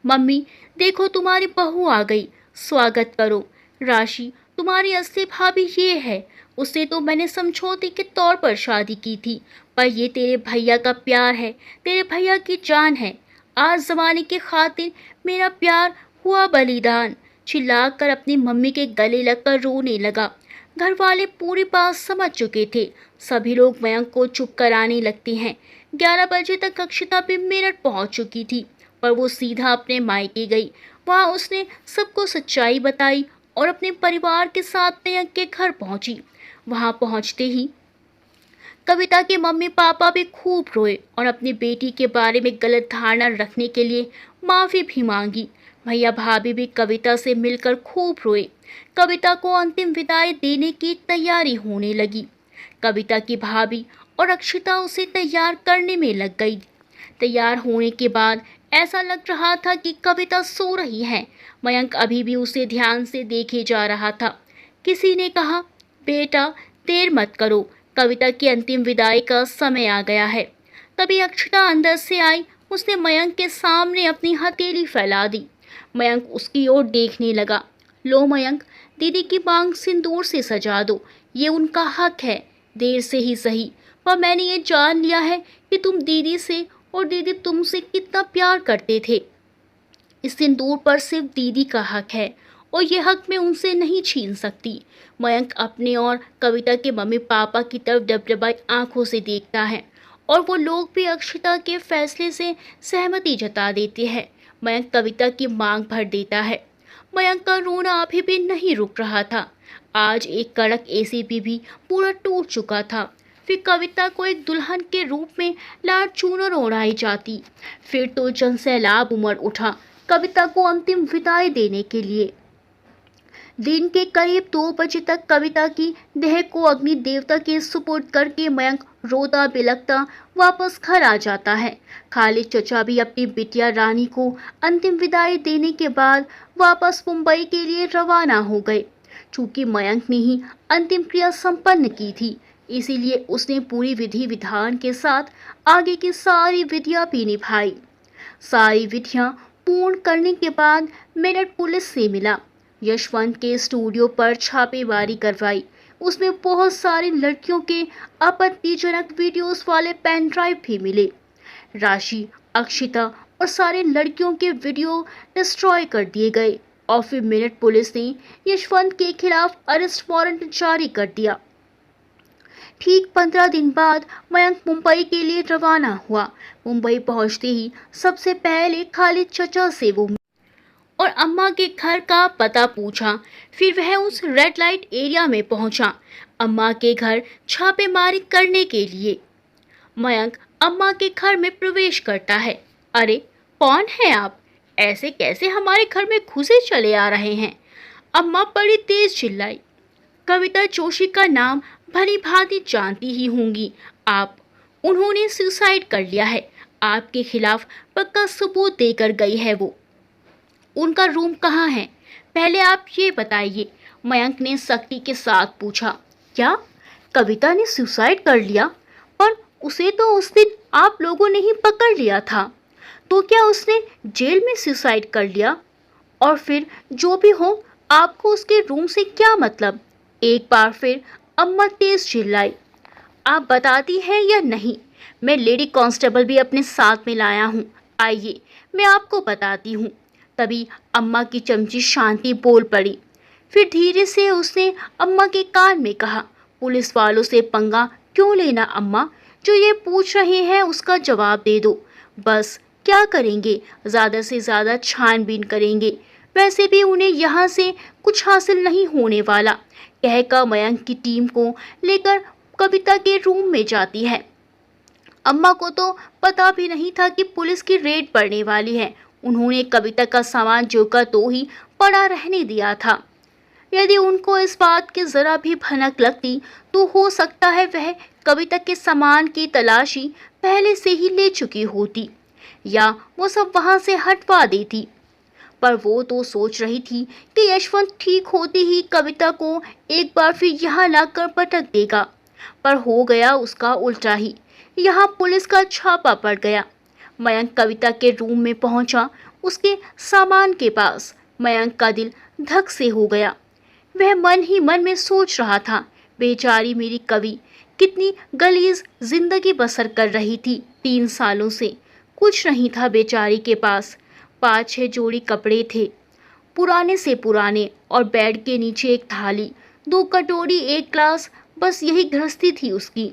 मम्मी, देखो तुम्हारी बहू आ गई, स्वागत करो। राशि, तुम्हारी असली भाभी ये है। उससे तो मैंने समझौते के तौर पर शादी की थी, पर ये तेरे भैया का प्यार है, तेरे भैया की जान है। आज जमाने के खातिर मेरा प्यार हुआ बलिदान। चिल्लाकर अपनी मम्मी के गले लगकर रोने लगा। घर वाले पूरी बात समझ चुके थे। सभी लोग मयंक को चुप कराने लगते हैं। 11 बजे तक अक्षिता भी मेरठ पहुंच चुकी थी, पर वो सीधा अपने मायके गई। वहाँ उसने सबको सच्चाई बताई और अपने परिवार के साथ मयंक के घर पहुंची। वहाँ पहुंचते ही कविता के मम्मी पापा भी खूब रोए और अपनी बेटी के बारे में गलत धारणा रखने के लिए माफ़ी भी मांगी। भैया भाभी भी कविता से मिलकर खूब रोए। कविता को अंतिम विदाई देने की तैयारी होने लगी। कविता की भाभी और अक्षिता उसे तैयार करने में लग गई। तैयार होने के बाद ऐसा लग रहा था कि कविता सो रही है। मयंक अभी भी उसे ध्यान से देखे जा रहा था। किसी ने कहा, बेटा, देर मत करो, कविता की अंतिम विदाई का समय आ गया है। तभी अक्षता अंदर से आई। उसने मयंक के सामने अपनी हथेली फैला दी। मयंक उसकी ओर देखने लगा। लो मयंक, दीदी की मांग सिंदूर से सजा दो, ये उनका हक है। देर से ही सही, पर मैंने ये जान लिया है कि तुम दीदी से और दीदी तुमसे कितना प्यार करते थे। इस सिंदूर पर सिर्फ दीदी का हक है और ये हक मैं उनसे नहीं छीन सकती। मयंक अपने और कविता के मम्मी पापा की तरफ डबडबाई आंखों से देखता है और वो लोग भी अक्षता के फैसले से सहमति जता देते हैं। मयंक कविता की मांग भर देता है। मयंक का रोना अभी भी नहीं रुक रहा था। आज एक कड़क एसीपी भी पूरा टूट चुका था। फिर कविता को एक दुल्हन के रूप में लाल चूनर ओढ़ाई जाती। फिर तो जनसैलाब उमड़ उठा कविता को अंतिम विदाई देने के लिए। दिन के करीब 2 बजे तक कविता की देह को अग्नि देवता के सुपुर्द करके मयंक रोता बिलखता वापस घर आ जाता है। खालिद चचा भी अपनी बिटिया रानी को अंतिम विदाई देने के बाद वापस मुंबई के लिए रवाना हो गए। चूंकि मयंक ने ही अंतिम क्रिया संपन्न की थी, इसीलिए उसने पूरी विधि विधान के साथ आगे की सारी विधियां भी निभाई। सारी विधियां पूर्ण करने के बाद मेरठ पुलिस से मिला। यशवंत के स्टूडियो पर छापेमारी करवाई। उसमें बहुत सारी लड़कियों के आपत्तिजनक वीडियोस वाले पेन ड्राइव भी मिले। राशि, अक्षिता और सारे लड़कियों के वीडियो डिस्ट्रॉय कर दिए गए और फिर मेरठ पुलिस ने यशवंत के खिलाफ अरेस्ट वारंट जारी कर दिया। ठीक 15 दिन बाद मयंक मुंबई के लिए रवाना हुआ। मुंबई पहुंचते ही सबसे पहले खालिद चचा से वो और अम्मा के घर का पता पूछा। फिर वह उस रेड लाइट एरिया में पहुंचा अम्मा के घर छापेमारी करने के लिए। मयंक अम्मा के घर में प्रवेश करता है। अरे कौन है आप? ऐसे कैसे हमारे घर में घुसे चले आ रहे हैं? अम्मा बड़ी तेज चिल्लाई। कविता जोशी का नाम भली भांति जानती ही होंगी आप। उन्होंने सुसाइड कर लिया है। आपके खिलाफ पक्का सबूत देकर गई है वो। उनका रूम कहाँ है? पहले आप ये बताइए, मयंक ने सख्ती के साथ पूछा। क्या कविता ने सुसाइड कर लिया? पर उसे तो उस दिन आप लोगों ने ही पकड़ लिया था। तो क्या उसने जेल में सुसाइड कर लिया? और फिर जो भी हो, आपको उसके रूम से क्या मतलब? एक बार फिर अम्मा तेज चिल्लाई। आप बताती हैं या नहीं? मैं लेडी कांस्टेबल भी अपने साथ में लाया हूँ। आइए मैं आपको बताती हूँ। तभी अम्मा की चमची शांति बोल पड़ी। फिर धीरे से उसने अम्मा के कान में कहा, पुलिस वालों से पंगा क्यों लेना अम्मा? जो ये पूछ रहे हैं उसका जवाब दे दो। बस क्या करेंगे? ज़्यादा से ज़्यादा छानबीन करेंगे। वैसे भी उन्हें यहाँ से कुछ हासिल नहीं होने वाला। कहकर मयंक की टीम को लेकर कविता के रूम में जाती है। अम्मा को तो पता भी नहीं था कि पुलिस की रेड पड़ने वाली है। उन्होंने कविता का सामान जो का तो ही पड़ा रहने दिया था। यदि उनको इस बात की जरा भी भनक लगती तो हो सकता है वह कविता के सामान की तलाशी पहले से ही ले चुकी होती या वो सब वहां से हटवा देती। पर वो तो सोच रही थी कि यशवंत ठीक होते ही कविता को एक बार फिर यहाँ लाकर पटक देगा। पर हो गया उसका उल्टा ही। यहाँ पुलिस का छापा पड़ गया। मयंक कविता के रूम में पहुंचा। उसके सामान के पास मयंक का दिल धक से हो गया। वह मन ही मन में सोच रहा था, बेचारी मेरी कवि कितनी गलीज जिंदगी बसर कर रही थी। 3 सालों से कुछ नहीं था बेचारी के पास। 5-6 जोड़ी कपड़े थे, पुराने से पुराने, और बेड के नीचे एक थाली, 2 कटोरी, 1 ग्लास, बस यही गृहस्थी थी उसकी।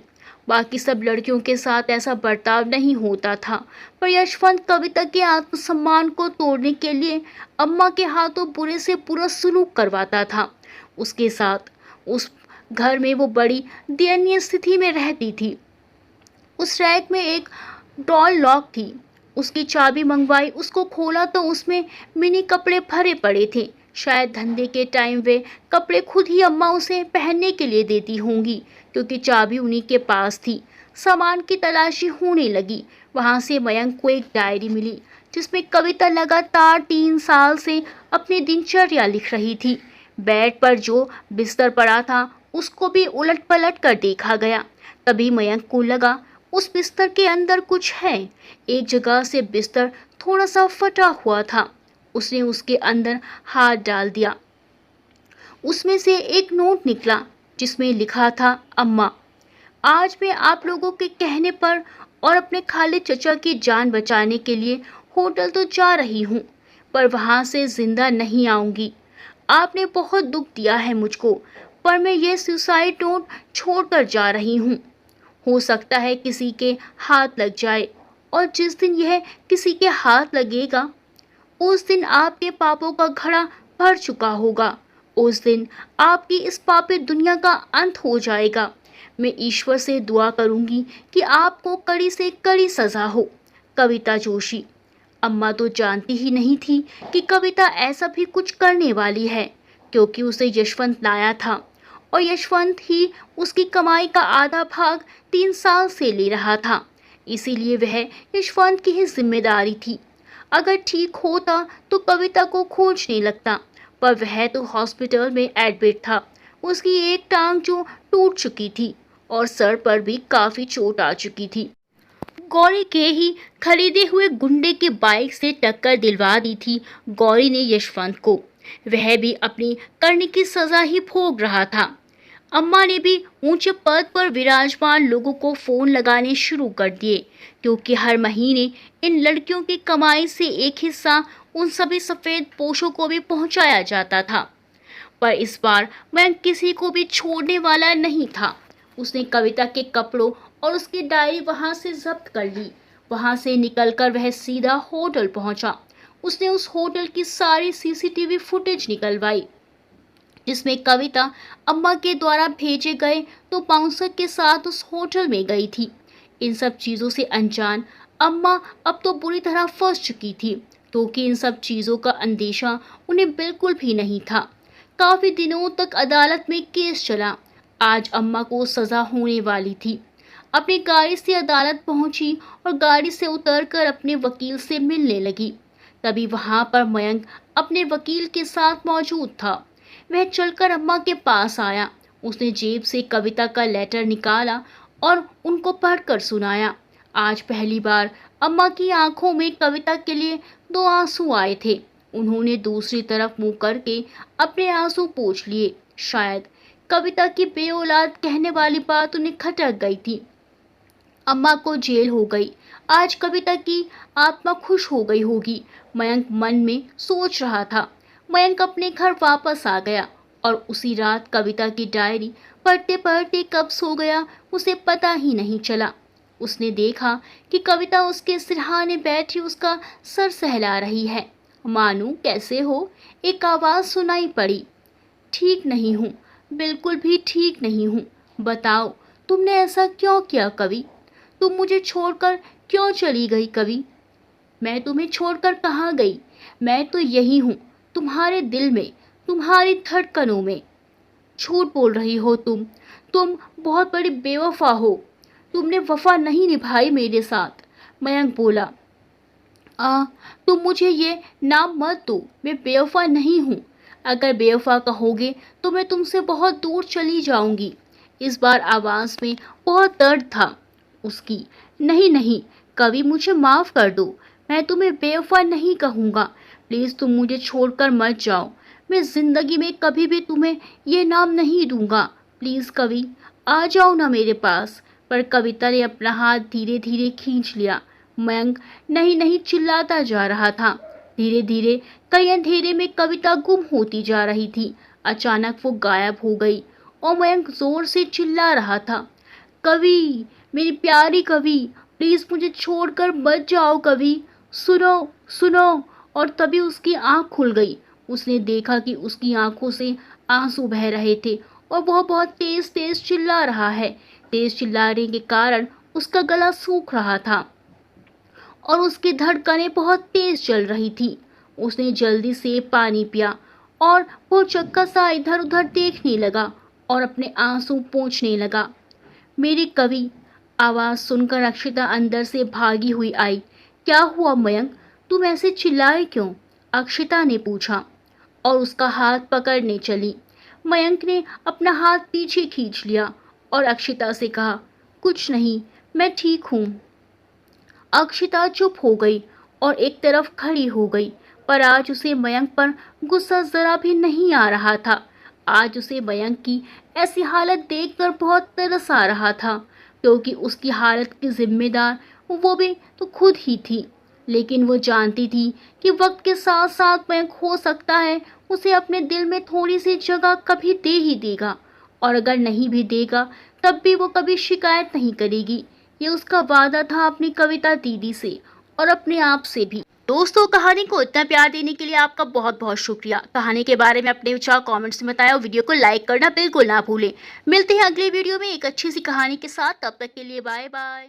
बाकी सब लड़कियों के साथ ऐसा बर्ताव नहीं होता था। पर यशवंत कविता के आत्मसम्मान को तोड़ने के लिए अम्मा के हाथों बुरे से बुरा सलूक करवाता था उसके साथ। उस घर में वो बड़ी दयनीय स्थिति में रहती थी। उस रैक में एक डॉल लॉक थी। उसकी चाबी मंगवाई, उसको खोला तो उसमें मिनी कपड़े भरे पड़े थे। शायद धंधे के टाइम वे कपड़े खुद ही अम्मा उसे पहनने के लिए देती होंगी, क्योंकि चाबी उन्हीं के पास थी। सामान की तलाशी होने लगी। वहां से मयंक को एक डायरी मिली जिसमें कविता लगातार 3 साल से अपनी दिनचर्या लिख रही थी। बेड पर जो बिस्तर पड़ा था उसको भी उलट पलट कर देखा गया। तभी मयंक को लगा उस बिस्तर के अंदर कुछ है। एक जगह से बिस्तर थोड़ा सा फटा हुआ था। उसने उसके अंदर हाथ डाल दिया। उसमें से एक नोट निकला जिसमें लिखा था, अम्मा, आज मैं आप लोगों के कहने पर और अपने खालिद चचा की जान बचाने के लिए होटल तो जा रही हूँ, पर वहाँ से जिंदा नहीं आऊँगी। आपने बहुत दुख दिया है मुझको, पर मैं ये सुसाइड नोट छोड़कर जा रही हूँ। हो सकता है किसी के हाथ लग जाए, और जिस दिन यह किसी के हाथ लगेगा, उस दिन आपके पापों का घड़ा भर चुका होगा। उस दिन आपकी इस पापी दुनिया का अंत हो जाएगा। मैं ईश्वर से दुआ करूंगी कि आपको कड़ी से कड़ी सजा हो। कविता जोशी। अम्मा तो जानती ही नहीं थी कि कविता ऐसा भी कुछ करने वाली है, क्योंकि उसे यशवंत लाया था और यशवंत ही उसकी कमाई का आधा भाग 3 साल से ले रहा था। इसीलिए वह यशवंत की ही जिम्मेदारी थी। अगर ठीक होता तो कविता को खोजने लगता, पर वह तो हॉस्पिटल में एडमिट था। उसकी एक टांग जो टूट चुकी थी और सर पर भी काफी चोट आ चुकी थी। गौरी के ही खरीदे हुए गुंडे की बाइक से टक्कर दिलवा दी थी गौरी ने यशवंत को। वह भी अपनी करने की सजा ही भोग रहा था। अम्मा ने भी ऊंचे पद पर विराजमान लोगों को फोन लगाने शुरू कर दिए, क्योंकि हर महीने इन लड़कियों की कमाई से एक हिस्सा उन सभी सफेद पोशों को भी पहुंचाया जाता था। पर इस बार मैं किसी को भी छोड़ने वाला नहीं था। उसने कविता के कपड़ों और उसकी डायरी वहां से जब्त कर ली। वहां से निकलकर वह सीधा होटल पहुंचा। उसने उस होटल की सारी सीसीटीवी फुटेज निकलवाई, जिसमें कविता अम्मा के द्वारा भेजे गए तो बाउंसर के साथ उस होटल में गई थी। इन सब चीज़ों से अनजान अम्मा अब तो बुरी तरह फंस चुकी थी, क्योंकि इन सब चीज़ों का अंदेशा उन्हें बिल्कुल भी नहीं था। काफ़ी दिनों तक अदालत में केस चला। आज अम्मा को सज़ा होने वाली थी। अपनी गाड़ी से अदालत पहुंची और गाड़ी से उतरकर अपने वकील से मिलने लगी। तभी वहां पर मयंक अपने वकील के साथ मौजूद था। वह चलकर अम्मा के पास आया। उसने जेब से कविता का लेटर निकाला और उनको पढ़कर सुनाया। आज पहली बार अम्मा की आंखों में कविता के लिए 2 आंसू आए थे। उन्होंने दूसरी तरफ मुंह करके अपने आंसू पोंछ लिए। शायद कविता की बेऔलाद कहने वाली बात उन्हें खटक गई थी। अम्मा को जेल हो गई। आज कविता की आत्मा खुश हो गई होगी, मयंक मन में सोच रहा था। मयंक अपने घर वापस आ गया और उसी रात कविता की डायरी पढ़ते पढ़ते कब सो गया उसे पता ही नहीं चला। उसने देखा कि कविता उसके सिरहाने बैठी उसका सर सहला रही है। मानू कैसे हो? एक आवाज़ सुनाई पड़ी। ठीक नहीं हूँ, बिल्कुल भी ठीक नहीं हूँ। बताओ, तुमने ऐसा क्यों किया कवि? तुम मुझे छोड़कर क्यों चली गई कवि? मैं तुम्हें छोड़कर कहाँ गई? मैं तो यही हूँ, तुम्हारे दिल में, तुम्हारी धड़कनों में। झूठ बोल रही हो तुम बहुत बड़ी बेवफा हो। तुमने वफा नहीं निभाई मेरे साथ। मयंक बोला। तुम मुझे ये नाम मत दो, मैं बेवफा नहीं हूँ। अगर बेवफा कहोगे तो मैं तुमसे बहुत दूर चली जाऊंगी। इस बार आवाज़ में बहुत दर्द था उसकी। नहीं नहीं कवि, मुझे माफ़ कर दो। मैं तुम्हें बेवफा नहीं कहूँगा। प्लीज़ तुम मुझे छोड़कर मत जाओ। मैं ज़िंदगी में कभी भी तुम्हें ये नाम नहीं दूंगा। प्लीज़ कवि, आ जाओ ना मेरे पास। पर कविता ने अपना हाथ धीरे धीरे खींच लिया। मयंक नहीं नहीं चिल्लाता जा रहा था। धीरे धीरे कई अंधेरे में कविता गुम होती जा रही थी। अचानक वो गायब हो गई और मयंक जोर से चिल्ला रहा था। कवि, मेरी प्यारी कवि, प्लीज़ मुझे छोड़कर मत जाओ कवि, सुनो सुनो। और तभी उसकी आंख खुल गई। उसने देखा कि उसकी आंखों से आंसू बह रहे थे और वह बहुत तेज तेज चिल्ला रहा है। तेज चिल्लाने के कारण उसका गला सूख रहा था और उसकी धड़कनें बहुत तेज चल रही थी। उसने जल्दी से पानी पिया और वो चक्का सा इधर उधर देखने लगा और अपने आंसू पोंछने लगा। मेरी कवि, आवाज़ सुनकर अक्षिता अंदर से भागी हुई आई। क्या हुआ मयंक, तुम ऐसे चिल्लाए क्यों? अक्षिता ने पूछा और उसका हाथ पकड़ने चली। मयंक ने अपना हाथ पीछे खींच लिया और अक्षिता से कहा, कुछ नहीं, मैं ठीक हूँ। अक्षिता चुप हो गई और एक तरफ खड़ी हो गई। पर आज उसे मयंक पर गुस्सा जरा भी नहीं आ रहा था। आज उसे मयंक की ऐसी हालत देखकर बहुत तरस आ रहा था, क्योंकि उसकी हालत की जिम्मेदार वो भी तो खुद ही थी। लेकिन वो जानती थी कि वक्त के साथ साथ मयंक हो सकता है उसे अपने दिल में थोड़ी सी जगह कभी दे ही देगा, और अगर नहीं भी देगा तब भी वो कभी शिकायत नहीं करेगी। ये उसका वादा था अपनी कविता दीदी से और अपने आप से भी। दोस्तों, कहानी को इतना प्यार देने के लिए आपका बहुत बहुत शुक्रिया। कहानी के बारे में अपने विचार कमेंट्स में बताएं और वीडियो को लाइक करना बिल्कुल ना भूलें। मिलते हैं अगले वीडियो में एक अच्छी सी कहानी के साथ। तब तक के लिए बाय बाय।